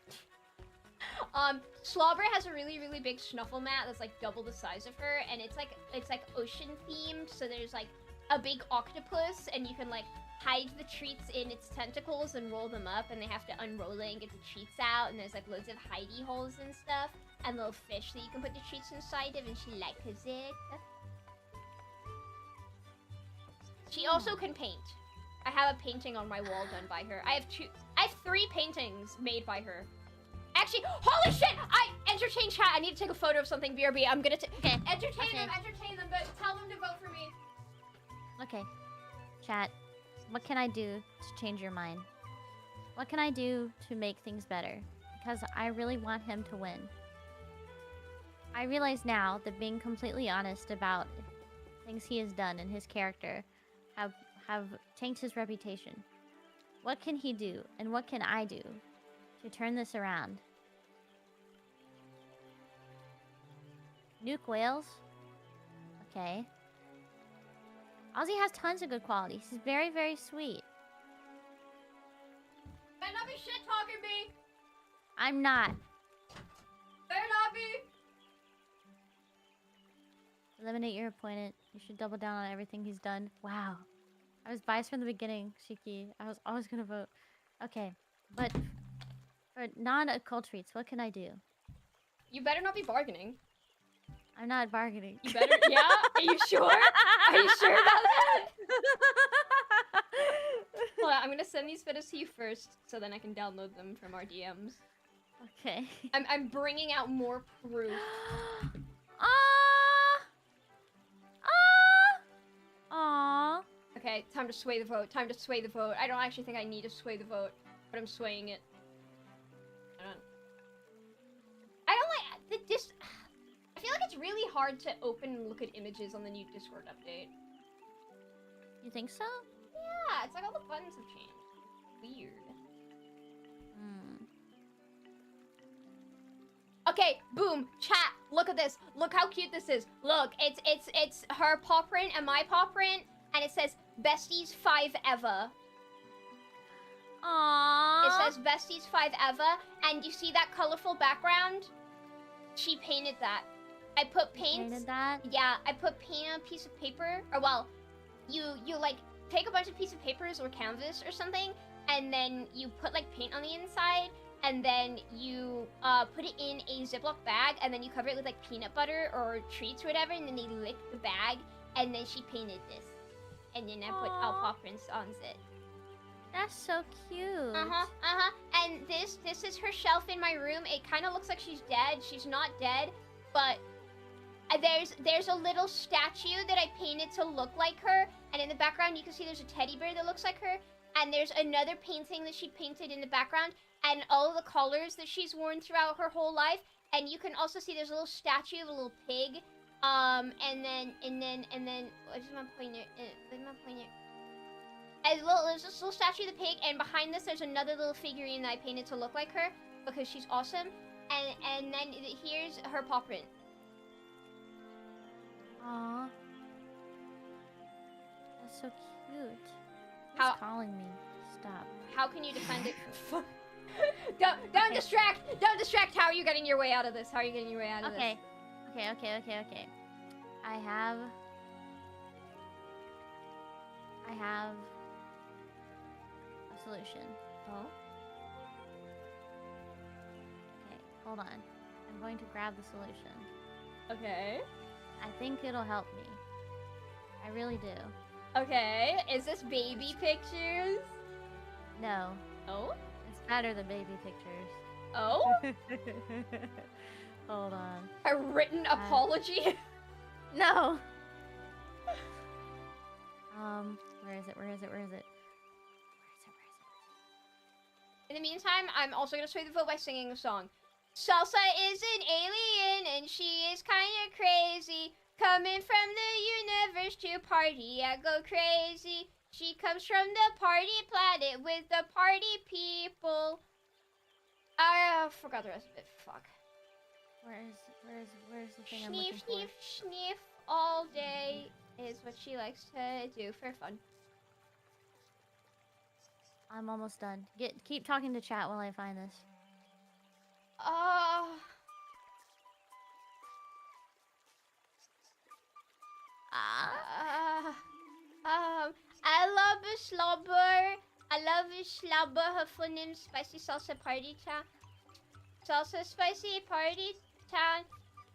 Slobber has a really big snuffle mat that's like double the size of her, and it's like ocean themed, so there's like a big octopus, and you can like hide the treats in its tentacles and roll them up, and they have to unroll it and get the treats out, and there's like loads of hidey holes and stuff, and little fish that you can put the treats inside of, and she likes it. She also can paint. I have a painting on my wall done by her. I have 3 paintings made by her. Actually, holy shit! I entertain chat. I need to take a photo of something. BRB. I'm gonna entertain them, but tell them to vote for me. Okay. Chat, what can I do to change your mind? What can I do to make things better? Because I really want him to win. I realize now that being completely honest about things he has done and his character have tanked his reputation. What can he do, and what can I do to turn this around? Nuke whales? Okay. Ozzy has tons of good qualities. He's very sweet. Better not be shit talking me. I'm not. Better not be. Eliminate your opponent. You should double down on everything he's done. Wow. I was biased from the beginning, Shiki. I was always gonna vote. Okay, but for non-occult treats, what can I do? You better not be bargaining. I'm not bargaining. You better, yeah? Are you sure? Are you sure about that? Hold on, I'm gonna send these photos to you first, so then I can download them from our DMs. Okay. I'm bringing out more proof. Aww. Okay, time to sway the vote. Time to sway the vote. I don't actually think I need to sway the vote, but I'm swaying it. I don't like this. I feel like it's really hard to open and look at images on the new Discord update. You think so? Yeah, it's like all the buttons have changed. Weird. Okay, boom, chat. Look at this. Look how cute this is. Look, it's her paw print and my paw print, and it says besties 5 ever. Aww. It says besties 5 ever, and you see that colorful background? She painted that. I put paint. Painted that? Yeah, I put paint on a piece of paper, or well, you like take a bunch of pieces of papers or canvas or something, and then you put like paint on the inside. And then you put it in a Ziploc bag, and then you cover it with like peanut butter or treats or whatever, and then they lick the bag, and then she painted this. And then I put our paw prints on it. That's so cute. And this is her shelf in my room. It kind of looks like she's dead. She's not dead, but there's a little statue that I painted to look like her, and in the background you can see there's a teddy bear that looks like her, and there's another painting that she painted in the background. And all the collars that she's worn throughout her whole life, and you can also see there's a little statue of a little pig, and then where's my pointer? Where's my pointer? There's this little statue of the pig, and behind this there's another little figurine that I painted to look like her because she's awesome, and then here's her paw print. Aww. That's so cute. Who's How- calling me? Stop. How can you defend it? Don't distract! Don't distract! How are you getting your way out of this? How are you getting your way out of this? Okay. I have a solution. Oh? Okay, hold on. I'm going to grab the solution. Okay. I think it'll help me. I really do. Okay, is this baby pictures? No, Oh? it's better than baby pictures. Oh? Hold on. A written apology? No! Where is it? In the meantime, I'm also gonna sway the vote by singing a song. Salsa is an alien and she is kinda crazy. Coming from the universe to party, I go crazy. She comes from the party planet with the party people. I forgot the rest of it. Fuck. Where's the thing I'm Sniff, looking for? sniff, sniff all day is what she likes to do for fun. I'm almost done. Keep talking to chat while I find this. I love a slobber. I love a slobber. Her full name Spicy Salsa Party Town. Salsa Spicy Party Town.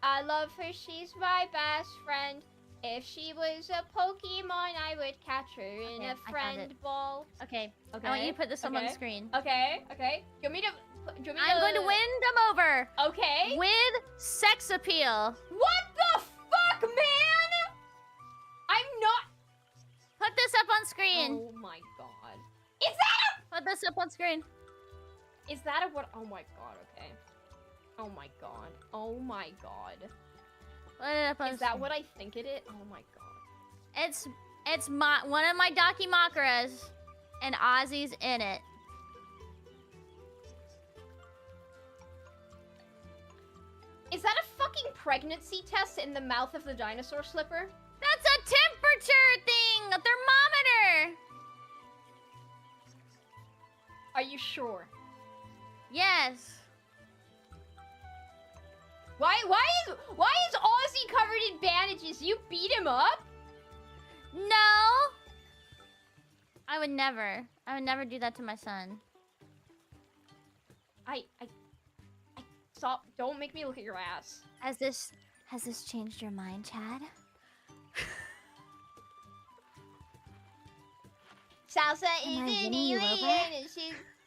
I love her. She's my best friend. If she was a Pokemon, I would catch her in Okay, a I found friend it. ball. Okay. Okay. I want you to put this up on okay. the screen. Okay. Okay. Do you want me to? I'm going to win them over. Okay. With sex appeal. What the fuck, man? I'm not. Put this up on screen. Oh my god. Is that Put this up on screen. Is that a what? Oh my god. Okay. Oh my god. Oh my god. Put it up on Is that screen. what I think it is? Oh my god. It's one of my Dakimakuras, and Ozzy's in it. Is that a fucking pregnancy test in the mouth of the dinosaur slipper? That's a temperature thing! A thermometer! Are you sure? Yes. Why is Ozzy covered in bandages? You beat him up? No! I would never do that to my son. I stop. Don't make me look at your ass. Has this changed your mind, Chad? Salsa is Am I an winning you over? alien,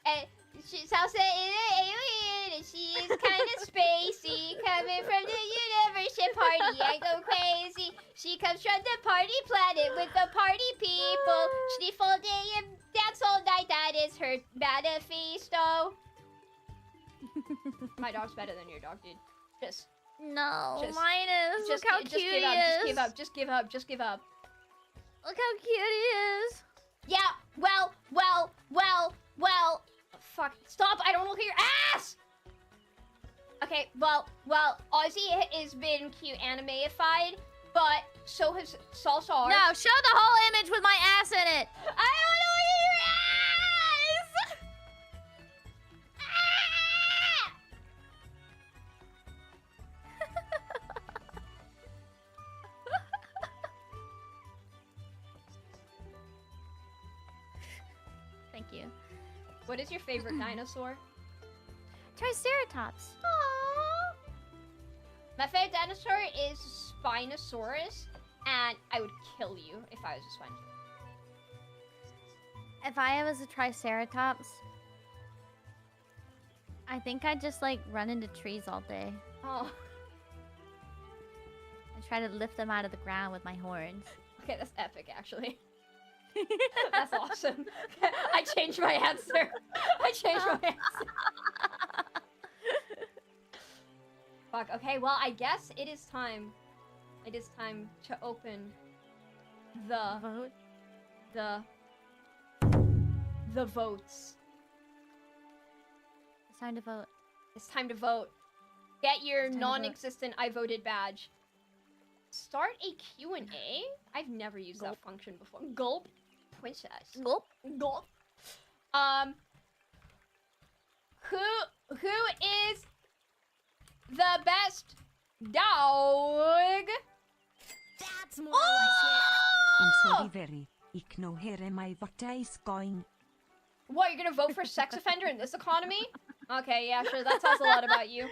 and Salsa is an alien, and she is kind of spacey. Coming from the universe to party, I go crazy. She comes from the party planet with the party people. Sniff all day and dance all night. That is her manifesto. My dog's better than your dog, dude. No, Just- mine is. Just Look how just cute give up. he is. Just give up. Just give up. Just give up. Look how cute he is. Yeah, well. Fuck, stop, I don't look at your ass! Okay, well, Ozzy has been cute anime-ified, but so has Salsa. No, show the whole image with my ass in it. I don't want to look at your ass! Thank you. What is your favorite dinosaur? Triceratops. Aww. My favorite dinosaur is Spinosaurus, and I would kill you if I was a Spinosaurus. If I was a Triceratops, I think I'd just like run into trees all day. Oh. And try to lift them out of the ground with my horns. Okay, that's epic, actually. That's awesome. I changed my answer. Fuck, okay, well, I guess it is time. It is time to open the Vote? the votes. It's time to vote. It's time to vote. Get your It's time to vote. non-existent I voted badge. Start a Q&A? I've never used that function before. Gulp. Princess. Gulp. Gulp. Who is the best dog? That's more Oh! I'm sorry very. Ik know here my vote is going. What, you're gonna vote for sex offender in this economy? Okay, yeah, sure, that tells a lot about you.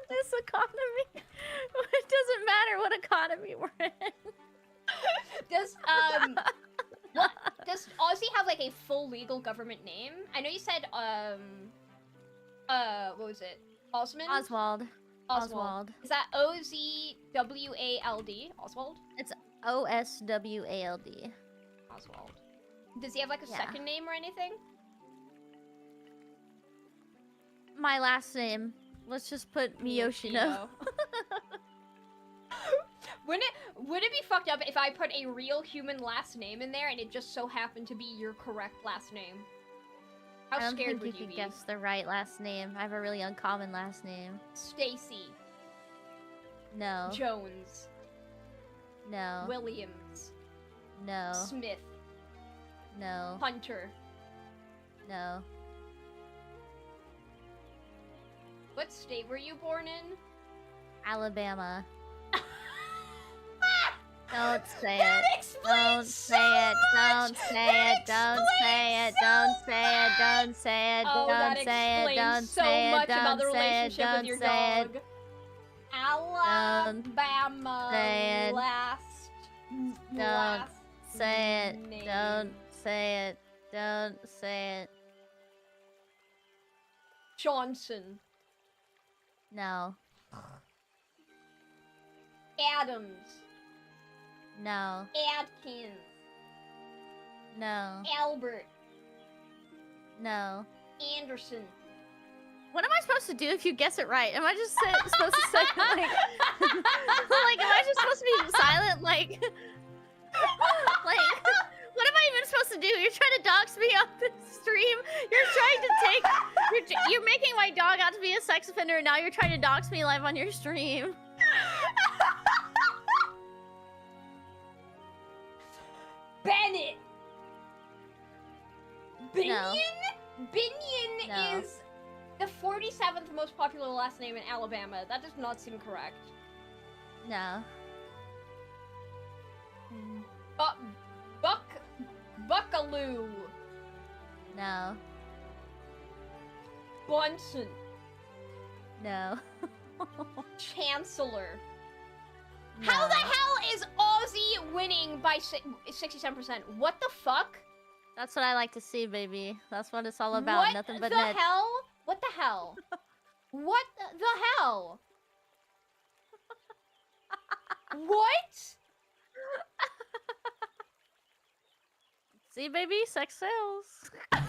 This economy? It doesn't matter what economy we're in. Does Aussie have like a full legal government name? I know you said what was it? Osmond? Oswald. Oswald. Is that O-Z-W-A-L-D? Oswald? It's O-S-W-A-L-D. Oswald. Does he have like a Yeah. second name or anything? My last name. Let's just put Miyoshino. Would it be fucked up if I put a real human last name in there and it just so happened to be your correct last name? How I don't scared think would you you could be? guess the right last name. I have a really uncommon last name. Stacy. No. Jones. No. Williams. No. Smith. No. Hunter. No. What state were you born in? Alabama. Don't say That it. explains Don't so say it. much! Don't say it. That Don't say it. explains Don't so say it. Don't say it. Oh, that Don't say it. Don't explains so say it. much about the Don't say it. relationship with Don't your say it. dog. Alabama. say it. Last. Don't say it. name. Don't say it. Don't say it. Johnson. No. Adams. No. Adkins. No. Albert. No. Anderson. What am I supposed to do if you guess it right? Am I just supposed to say like, like, am I just supposed to be silent? Like, what am I even supposed to do? You're trying to dox me on the stream. You're trying to take. You're making my dog out to be a sex offender, and now you're trying to dox me live on your stream. Bennett. Binion? No. Binion No. is the 47th most popular last name in Alabama. That does not seem correct. No. Buckaloo. No. Bunsen. No. Chancellor. No. How the hell is Aussie winning by 67%? What the fuck? That's what I like to see, baby. That's what it's all about. What Nothing but the net. hell? What the hell? What the hell? What? See, baby, sex sells. You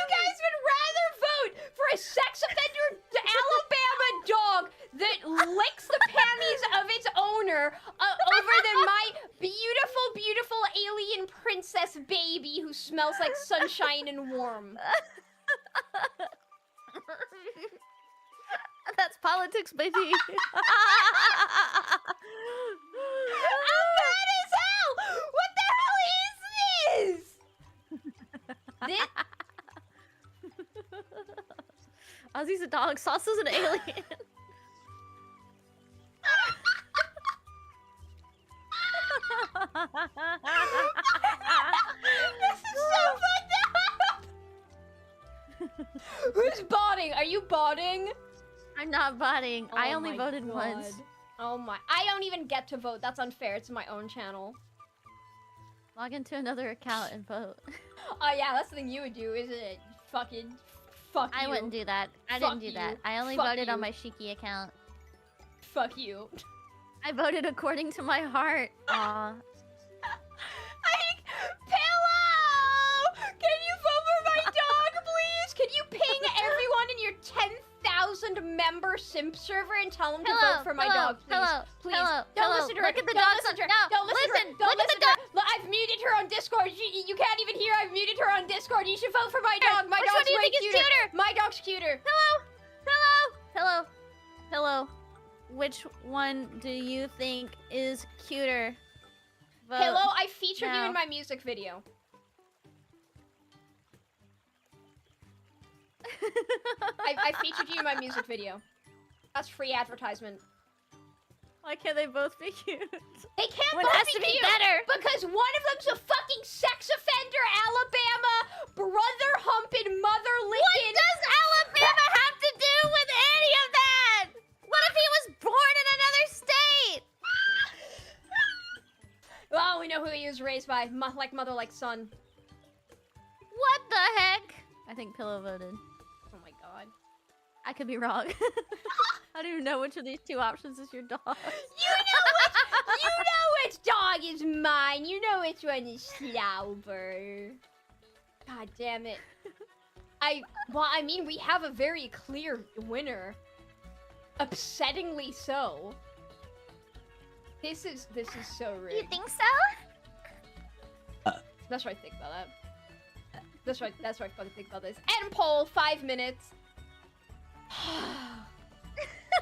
guys would rather vote for a sex offender Alabama dog that licks the panties of its owner over smells like sunshine and warm. That's politics, baby. I'm mad as hell! What the hell is this? Ozzy's a dog, Sauce is an alien. This is so fucked up! Who's botting? Are you botting? I'm not voting. I only my voted God. once. Oh my. I don't even get to vote. That's unfair. It's my own channel. Log into another account and vote. Oh yeah, that's the thing you would do, isn't it? Fucking fuck you. I wouldn't do that. I Fuck didn't do you. that. I only Fuck voted on you. my Shiki account. Fuck you. I voted according to my heart. Aw. Pillow! Can you vote for my dog, please? Can you ping everyone in your 10,000 member simp server and tell them to vote for my dog, please? Please. Don't listen to her. Look at the Don't dog. listen to her. No, Don't listen to her. Don't look at listen the to her. dog. Look, I've muted her on Discord. You can't even hear. I've muted her on Discord. You should vote for my dog. My Which dog's one do you way think is cuter. cuter? My dog's cuter. Hello. Which one do you think is cuter? Vote. Hello, I featured you now. in my music video. I featured you in my music video. That's free advertisement. Why can't they both be cute? They can't One both has be to be cute better. because one of them's a fucking sex offender, Alabama, brother humping, mother What licking. does Alabama have to do with any of that? What if he was born in another state? Well, we know who he was raised by, like mother, like son. What the heck? I think Pillow voted. Oh my god. I could be wrong. I don't even know which of these two options is your dog. You know which dog is mine. You know which one is Slauber. God damn it. Well, I mean, we have a very clear winner. Upsettingly so. This is so rude. You think so? That's what I think about that. That's what I fucking think about this. End poll, 5 minutes.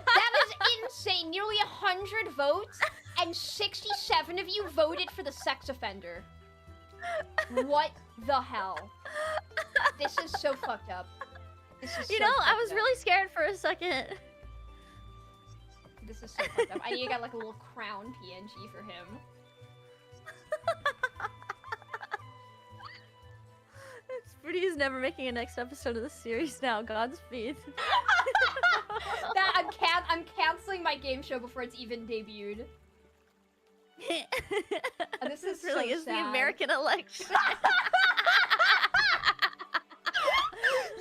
That was insane. Nearly 100 votes, and 67 of you voted for the sex offender. What the hell? This is so fucked up. This is You so know, I fucked was up. really scared for a second. This is so fucked up. I need to get like a little crown PNG for him. Fruity's never making a next episode of the series now. Godspeed. I'm canceling my game show before it's even debuted. This is really so is the sad. American election.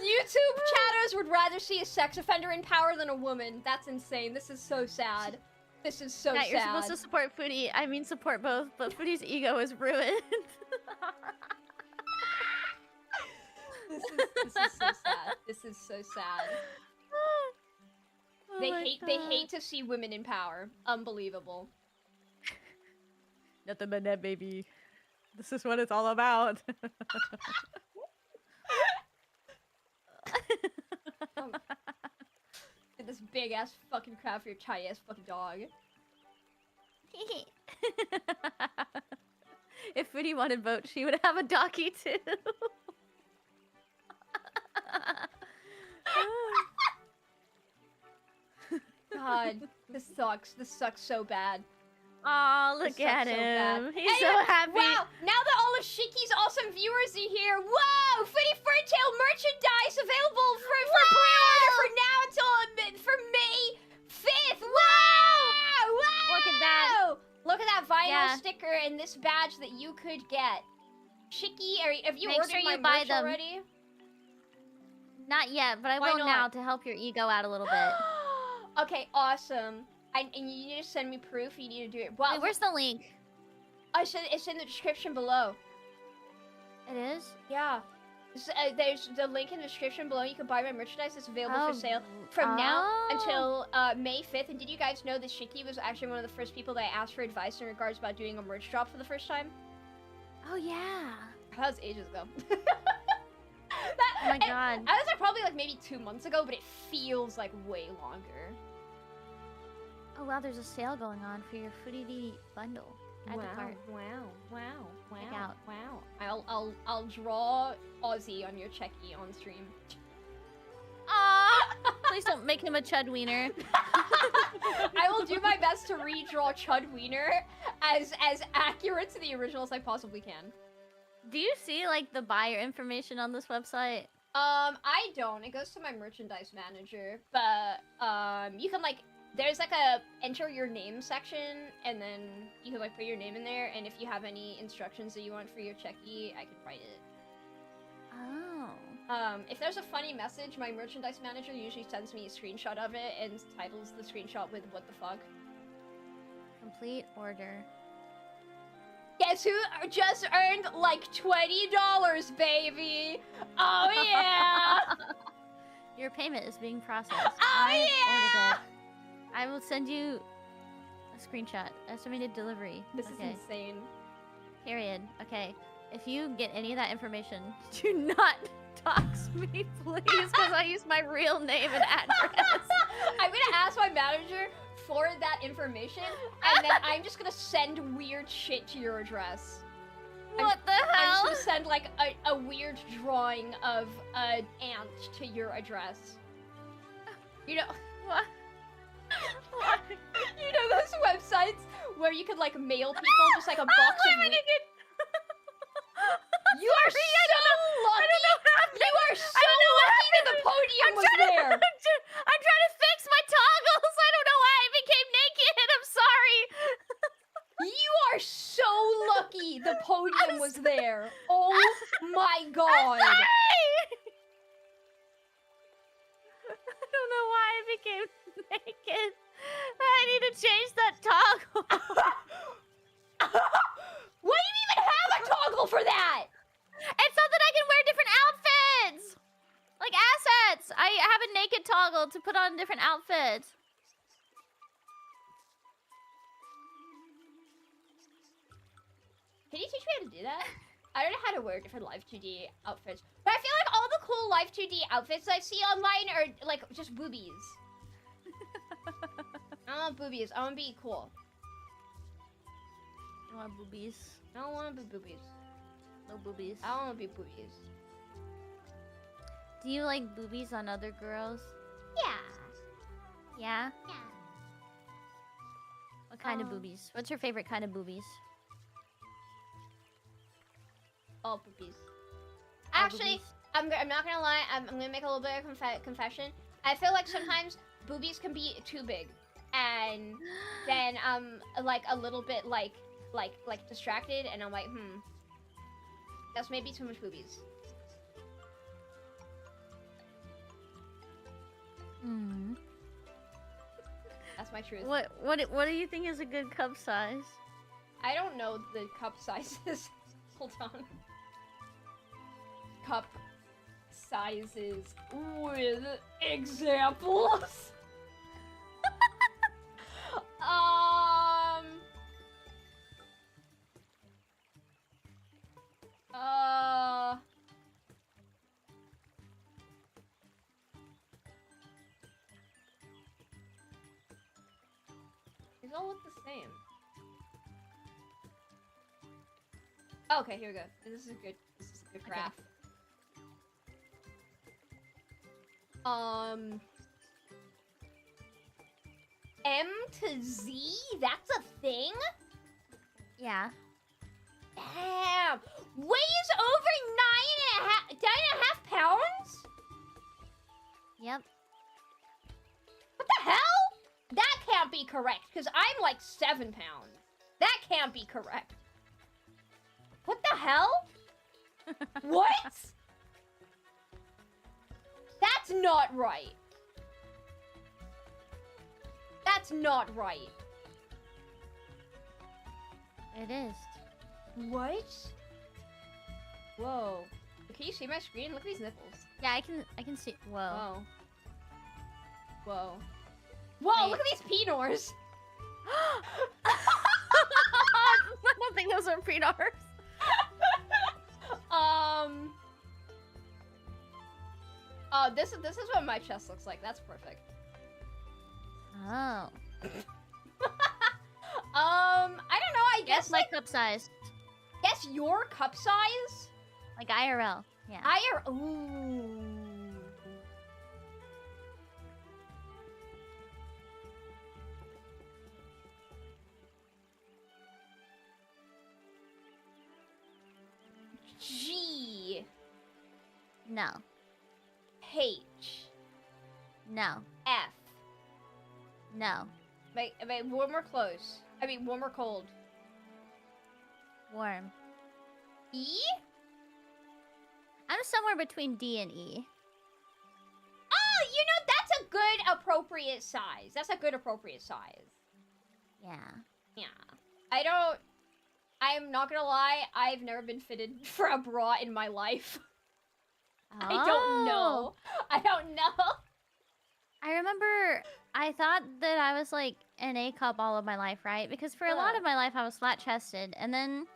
YouTube chatters would rather see a sex offender in power than a woman. That's insane. This is so sad. This is so Matt, sad. you're supposed to support Footy. I mean support both, but Footy's ego is ruined. This is so sad. This is so sad. Oh They my hate God. to see women in power. Unbelievable. Nothing but that, baby. This is what it's all about. Get this big ass fucking crap for your tiny ass fucking dog. If Footy wanted vote, she would have a doggy too. God, this sucks. This sucks so bad. Aw, This look at sucks so him. bad. He's Anyway, so happy. Wow, now that all of Shiki's awesome viewers are here, whoa! Footy Ferntile merchandise available for pre-order for now until for May 5th. Wow! Wow! Look at that. Look at that vinyl Yeah. sticker and this badge that you could get. Shiki, have you Make ordered sure my you buy merch them. already? Not yet, but I Why will not? now to help your ego out a little bit. Okay, awesome. And you need to send me proof. You need to do it. Well, Wait, where's the link? it's in the description below. It is? Yeah. There's the link in the description below. You can buy my merchandise. It's available Oh, for sale from now oh. until May 5th. And did you guys know that Shiki was actually one of the first people that I asked for advice in regards about doing a merch drop for the first time? Oh, yeah. That was ages ago. Oh my god. I was like probably like maybe 2 months ago, but it feels like way longer. Oh wow, there's a sale going on for your Furiri bundle. Add to cart. Check out. Wow. I'll draw Aussie on your Checky on stream. Aww! Please don't make him a chud wiener. I will do my best to redraw Chud Wiener as accurate to the original as I possibly can. Do you see like the buyer information on this website? I don't. It goes to my merchandise manager, but you can like there's like a enter your name section, and then you can like put your name in there, and if you have any instructions that you want for your Checky, I can write it. Oh. If there's a funny message, my merchandise manager usually sends me a screenshot of it and titles the screenshot with "What the fuck." Complete order. Guess who just earned like $20, baby? Oh yeah! Your payment is being processed. Oh I yeah! ordered it. I will send you a screenshot. Estimated delivery. This is insane. Period. Okay. If you get any of that information, do not dox me, please, because I use my real name and address. I'm gonna ask my manager for that information, and then I'm just gonna send weird shit to your address. What the I'm hell? just gonna send like a weird drawing of an ant to your address. You know, What? What? you know those websites where you could like mail people just like a box of. You are so lucky. You are so lucky that the podium was there. I'm trying to fix my toggles. I don't know why I became naked. I'm sorry. You are so lucky the podium was there. Oh my god. I'm sorry. I don't know why I became naked. I need to change that toggle. Why do you even have a toggle for that? It's so that I can wear different outfits! Like assets! I have a naked toggle to put on different outfits. Can you teach me how to do that? I don't know how to wear different Live 2D outfits. But I feel like all the cool Live 2D outfits I see online are like just boobies. I don't want boobies. I want to be cool. I want boobies. I don't want to be boobies. No boobies. I don't want to be boobies. Do you like boobies on other girls? Yeah. Yeah? Yeah. What kind of boobies? What's your favorite kind of boobies? All boobies. All Actually, boobies? I'm not gonna lie. I'm gonna make a little bit of confession. I feel like sometimes boobies can be too big, and then like a little bit like distracted, and I'm like, that's maybe too much boobies. Hmm. That's my truth. What do you think is a good cup size? I don't know the cup sizes. Hold on. Cup sizes with examples. These all look the same. Okay, here we go. This is a good graph. M to Z? That's a thing? Yeah. Damn! Weighs over 9.5 pounds? Yep. What the hell? That can't be correct, because I'm like 7 pounds. That can't be correct. What the hell? What? That's not right. That's not right. It is. What? Whoa. Can you see my screen? Look at these nipples. Yeah, I can see. Whoa. Whoa. Whoa. Whoa, Wait. look at these penors. I don't think those are pre-nars. Oh, this is what my chest looks like. That's perfect. Oh. I don't know. I guess Guess my cup size. guess your cup size. Like IRL. Yeah. Ooh. G No. H No. F. No. Wait, warm or close? I mean, warm or cold? Warm. E? I'm somewhere between D and E. Oh, you know, that's a good appropriate size. That's a good appropriate size. Yeah. Yeah. I'm not gonna lie, I've never been fitted for a bra in my life. Oh. I don't know. I don't know. I remember I thought that I was like an A cup all of my life, right? Because for a lot of my life I was flat chested, and then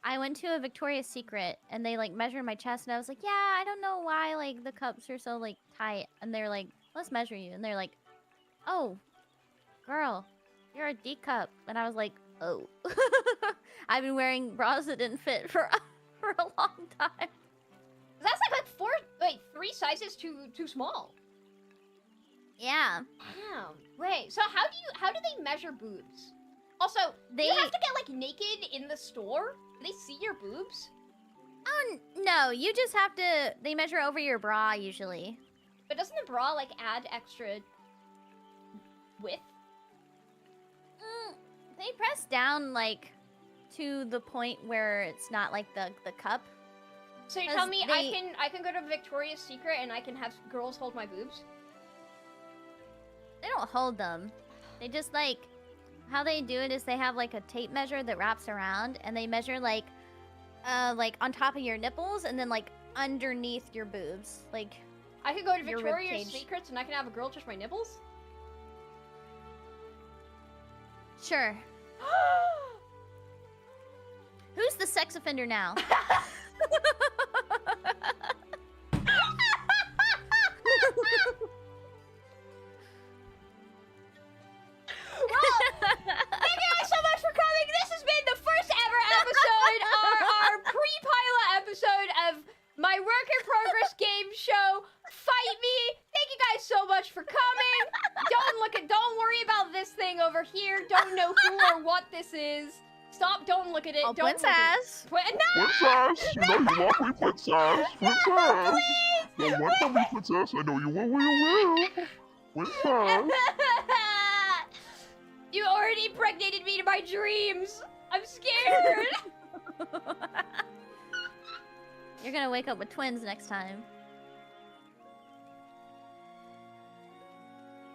I went to a Victoria's Secret and they like measured my chest, and I was like, yeah, I don't know why like the cups are so like tight, and they're like, let's measure you, and they're like, oh, girl, you're a D cup, and I was like, oh. I've been wearing bras that didn't fit for a long time. That's like 3 sizes too small. Yeah. Damn. Wait, so how do they measure boobs? Also, do you have to get like naked in the store? Do they see your boobs? Oh no, you just have to. They measure over your bra usually. But doesn't the bra like add extra width? They press down like to the point where it's not like the cup. So you tell me I can go to Victoria's Secret and I can have girls hold my boobs? They don't hold them. They just like, how they do it is they have like a tape measure that wraps around, and they measure like on top of your nipples and then like underneath your boobs. Like I could go to your Victoria's ribcage. Secrets and I can have a girl touch my nipples? Sure. Who's the sex offender now? Thank you guys so much for coming. This has been the first ever episode, our pre-pilot episode of my work in progress game show, Fight Me. Thank you guys so much for coming. Don't worry about this thing over here. Don't know who or what this is. Stop, don't look at it. Oh, Don't look princess. at it. No! Princess! You know you want me, princess! Princess! Don't want to be princess. I know you will. Princess! You already impregnated me to my dreams. I'm scared. You're gonna wake up with twins next time.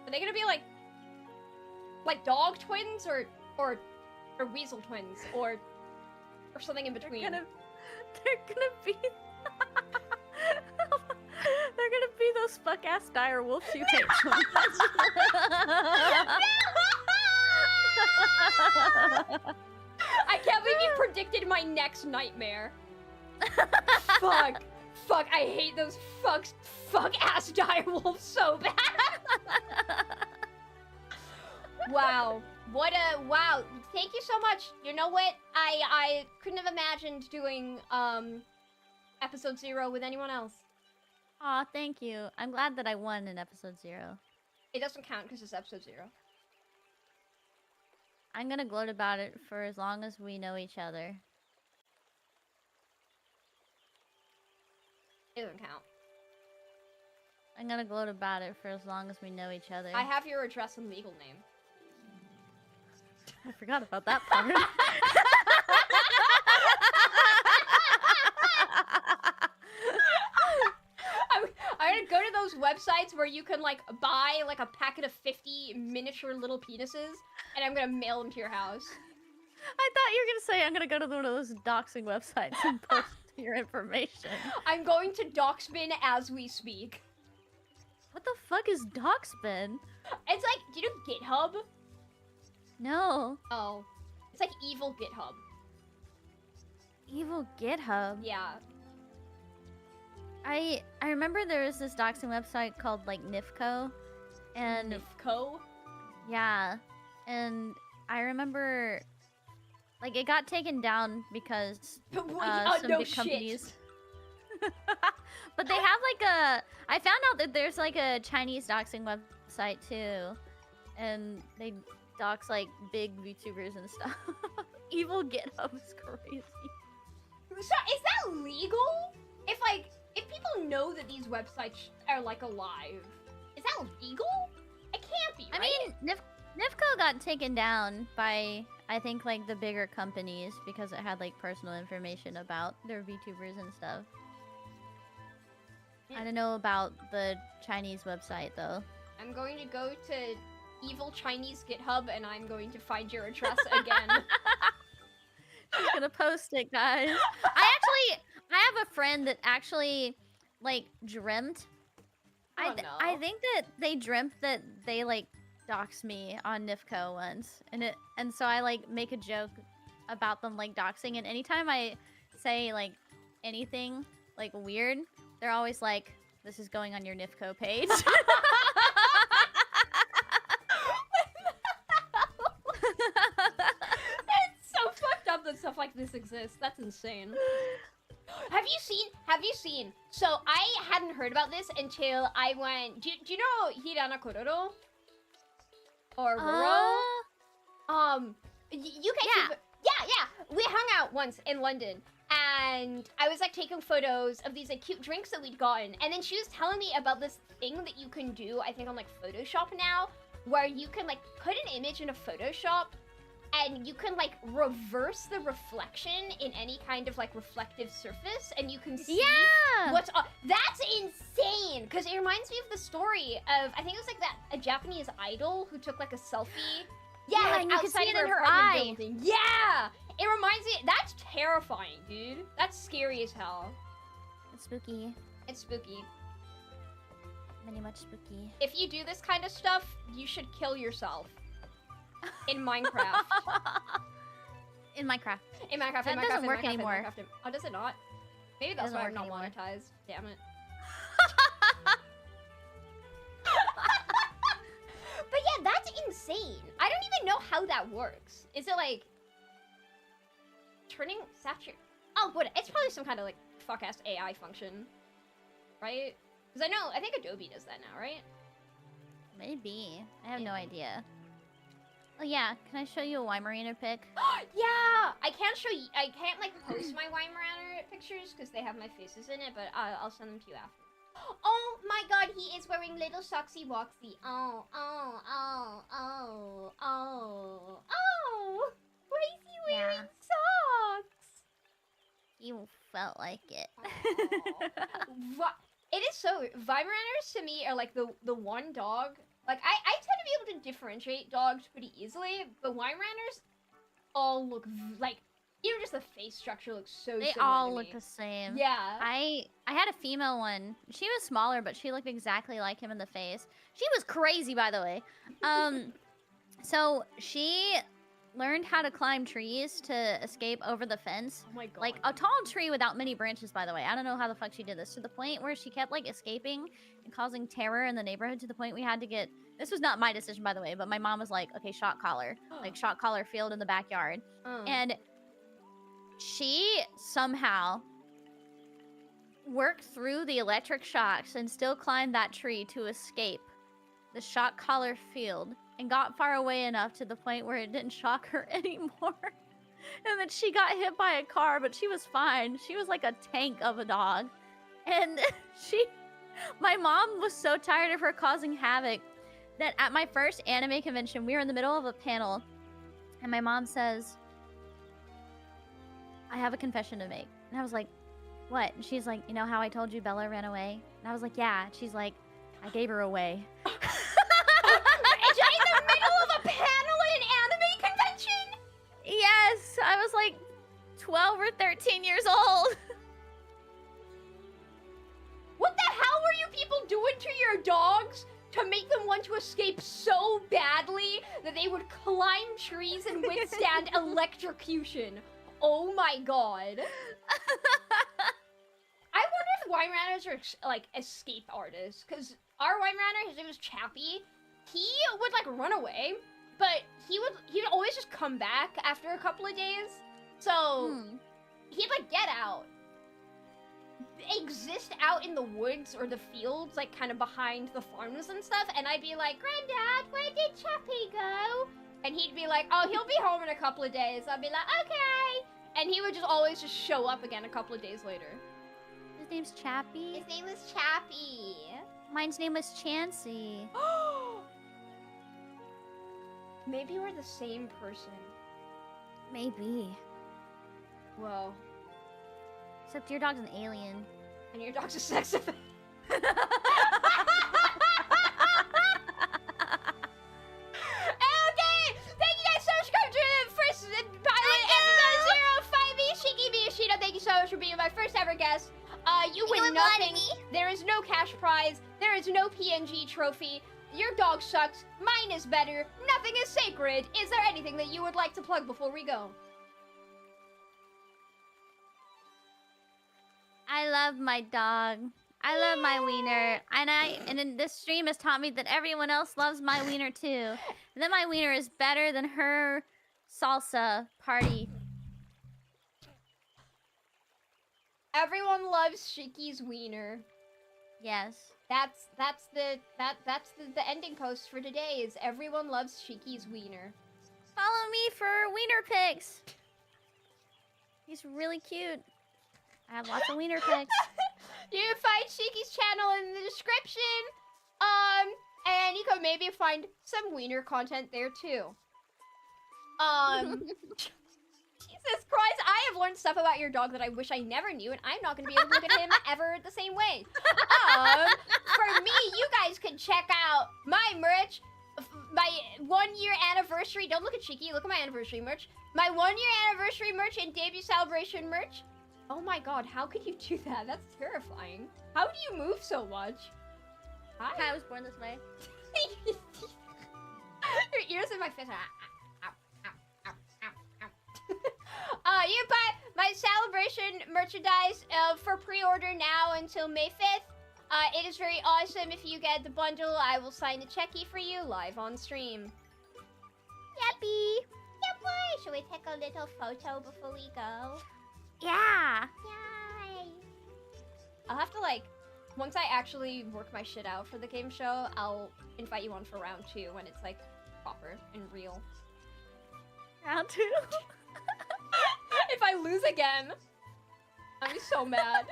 Are they gonna be like dog twins or weasel twins or something in between? They're gonna be they're gonna be those fuck ass dire wolves you hate so much. I can't believe you predicted my next nightmare. Fuck, I hate those fuck ass dire wolves so bad. Wow. Wow. Thank you so much. You know what? I couldn't have imagined doing episode 0 with anyone else. Aw, thank you. I'm glad that I won in episode 0. It doesn't count because it's episode 0. I'm gonna gloat about it for as long as we know each other. It doesn't count. I'm gonna gloat about it for as long as we know each other. I have your address and legal name. I forgot about that part. I'm gonna go to those websites where you can like buy like a packet of 50 miniature little penises, and I'm gonna mail them to your house. I thought you were gonna say I'm gonna go to one of those doxing websites and post your information. I'm going to Doxbin as we speak. What the fuck is Doxbin? It's like, do you know GitHub? No. Oh. It's like evil GitHub. Evil GitHub? Yeah. I remember there was this doxing website called like NIFCO, and Nifco? yeah, and I remember like it got taken down because some no big shit. companies. But they have like a. I found out that there's like a Chinese doxing website too, and they dox like big VTubers and stuff. Evil GitHub is crazy. So is that legal? If people know that these websites are like alive, is that legal? It can't be, right? I mean, NIFCO got taken down by I think like the bigger companies because it had like personal information about their VTubers and stuff. I don't know about the Chinese website though. I'm going to go to evil Chinese GitHub and I'm going to find your address again. She's gonna post it, guys. I have a friend that actually like dreamt. Oh, no. I think that they dreamt that they like doxed me on NIFCO once, and so I like make a joke about them like doxing, and anytime I say like anything like weird, they're always like, "This is going on your NIFCO page." It's so fucked up that stuff like this exists. That's insane. Have you seen? So I hadn't heard about this until I went. Do you know Hirana Kororo? Or Roro? You guys. Yeah. We hung out once in London, and I was like taking photos of these like cute drinks that we'd gotten, and then she was telling me about this thing that you can do. I think on like Photoshop now, where you can like put an image in a Photoshop. And you can like reverse the reflection in any kind of like reflective surface, and you can see what's on. That's insane, because it reminds me of the story of, I think it was like a Japanese idol who took like a selfie. Yeah, like and you can outside see it of in her apartment eye. building. Yeah, it reminds me. That's terrifying, dude. That's scary as hell. It's spooky. It's spooky. Very much spooky. If you do this kind of stuff, you should kill yourself. In Minecraft. In Minecraft. That doesn't work anymore. Oh, does it not? Maybe that's Doesn't why work I'm not anymore. monetized. Damn it. But yeah, that's insane. I don't even know how that works. Is it like turning saturate? Oh, what? It's probably some kind of like fuck-ass AI function, right? Because I think Adobe does that now, right? Maybe. I have no idea. Oh yeah, can I show you a Weimaraner pic? Yeah! I can't like post my Weimaraner pictures because they have my faces in it, but I'll send them to you after. Oh my god, he is wearing little socksy wocksy. Oh. Why is he wearing socks? You felt like it. It is so weird. Weimaraners to me are like the one dog. Like, I tend to be able to differentiate dogs pretty easily, but Weimaraners all look like, even just the face structure looks so similar They all to look me. the same. Yeah. I had a female one. She was smaller, but she looked exactly like him in the face. She was crazy, by the way. So she learned how to climb trees to escape over the fence. Oh my god. Like a tall tree without many branches, by the way. I don't know how the fuck she did this, to the point where she kept like escaping and causing terror in the neighborhood, to the point we had to get, this was not my decision, by the way, but my mom was like, okay, shot collar, like shot collar field in the backyard. And she somehow worked through the electric shocks and still climbed that tree to escape the shot collar field, and got far away enough to the point where it didn't shock her anymore. And then she got hit by a car, but she was fine. She was like a tank of a dog. And my mom was so tired of her causing havoc that at my first anime convention, we were in the middle of a panel, and my mom says, I have a confession to make. And I was like, what? And she's like, you know how I told you Bella ran away? And I was like, yeah. She's like, I gave her away. In the middle of a panel at an anime convention? Yes, I was like 12 or 13 years old. What the hell were you people doing to your dogs to make them want to escape so badly that they would climb trees and withstand electrocution? Oh my god. I wonder if Winerunners are like escape artists, because our Winerunner, his name was Chappie, he would like run away, but he'd always just come back after a couple of days. So he'd like get out, exist out in the woods or the fields, like kind of behind the farms and stuff, and I'd be like, Granddad, where did Chappie go? And he'd be like, oh, he'll be home in a couple of days. I'd be like, okay. And he would just always just show up again a couple of days later. His name's Chappie. His name was Chappie. Mine's name was Chansey. Maybe we're the same person. Maybe. Whoa. Except your dog's an alien. And your dog's a sex offender. Okay! Thank you guys so much for coming to the first pilot episode 05. Shiki Miyashita, thank you so much for being my first ever guest. You win nothing. There is no cash prize. There is no PNG trophy. Your dog sucks. Mine is better. Nothing is sacred. Is there anything that you would like to plug before we go? I love my dog. I love my wiener. And then this stream has taught me that everyone else loves my wiener too. And that my wiener is better than her salsa party. Everyone loves Shiki's wiener. Yes. That's the ending post for today. Is everyone loves Shiki's wiener. Follow me for wiener pics. He's really cute. I have lots of wiener pics. You can find Shiki's channel in the description. And you can maybe find some wiener content there too. Jesus Christ, I have learned stuff about your dog that I wish I never knew, and I'm not going to be able to look at him ever the same way. For me, you guys can check out my merch, my 1 year anniversary. Don't look at Shiki, look at my anniversary merch. My 1 year anniversary merch and debut celebration merch. Oh my god, how could you do that? That's terrifying. How do you move so much? Hi. I was born this way. Your ears in my face. You buy my celebration merchandise for pre-order now until May 5th. It is very awesome. If you get the bundle, I will sign a checky for you live on stream. Yappy. Yeah, boy. Should we take a little photo before we go? Yeah. Yay. I'll have to, like, once I actually work my shit out for the game show, I'll invite you on for round 2 when it's, like, proper and real. Round 2? If I lose again, I'll be so mad.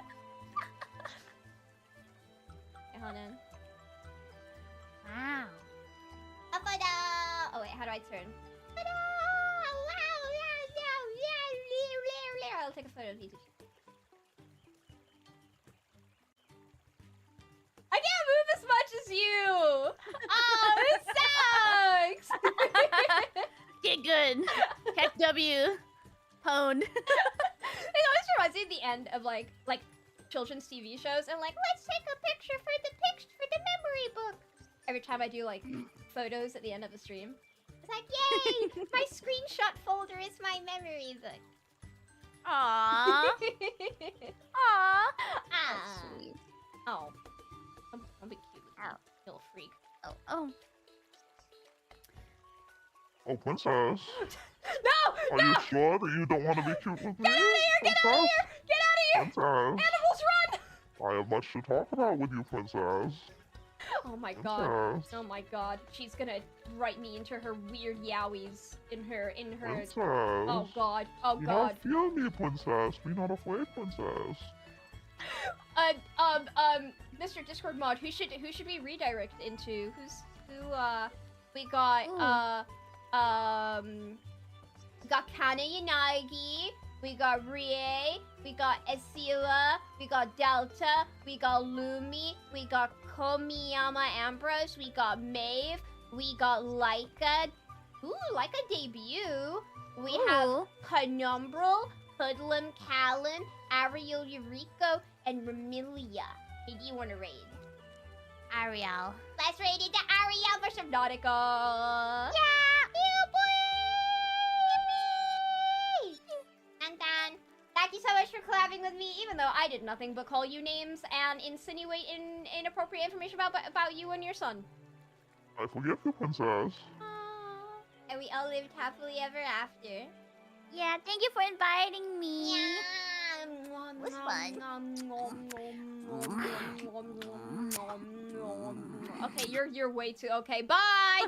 Okay, hold on. Wow. A photo! Oh wait, how do I turn? Photo! I'll take a photo of you. I can't move as much as you! Oh, this sucks! Get good. Heck W. Pwned. It always reminds me of the end of like children's TV shows and like, let's take a picture for the memory book. Every time I do like photos at the end of the stream, it's like, yay! My screenshot folder is my memory book. Aww. Aww. Ah. Sweet. Oh. I'll be cute. Ow. Little freak. Oh, oh. Oh, princess. No! Are No! you sure that you don't want to be cute with me? Get out of here! Get out of here! Get out of here! Princess. Animals run! I have much to talk about with you, princess. Oh my god. Princess. Oh my god. She's gonna write me into her weird yowies in her Princess. Oh god. Oh Do god. not fear me, princess. Be not afraid, princess. Mr. Discord mod, who should we redirect into? We got Kana Yanagi, we got Rie, we got Esila, we got Delta, we got Lumi, we got Komiyama Ambrose, we got Maeve, we got Laika. Ooh, Laika debut. We have Penumbral, Hoodlum Callan, Ariel Eureka, and Remilia. Who do you want to raid? Ariel. Let's raid into Ariel for Subnautica. Yeah! Ew, boy! And then, that thank you so much for collabing with me, even though I did nothing but call you names and insinuate inappropriate information about you and your son. I forgive you, princess. And we all lived happily ever after. Yeah, thank you for inviting me. Yeah. It was fun. Okay, you're way too okay. Bye.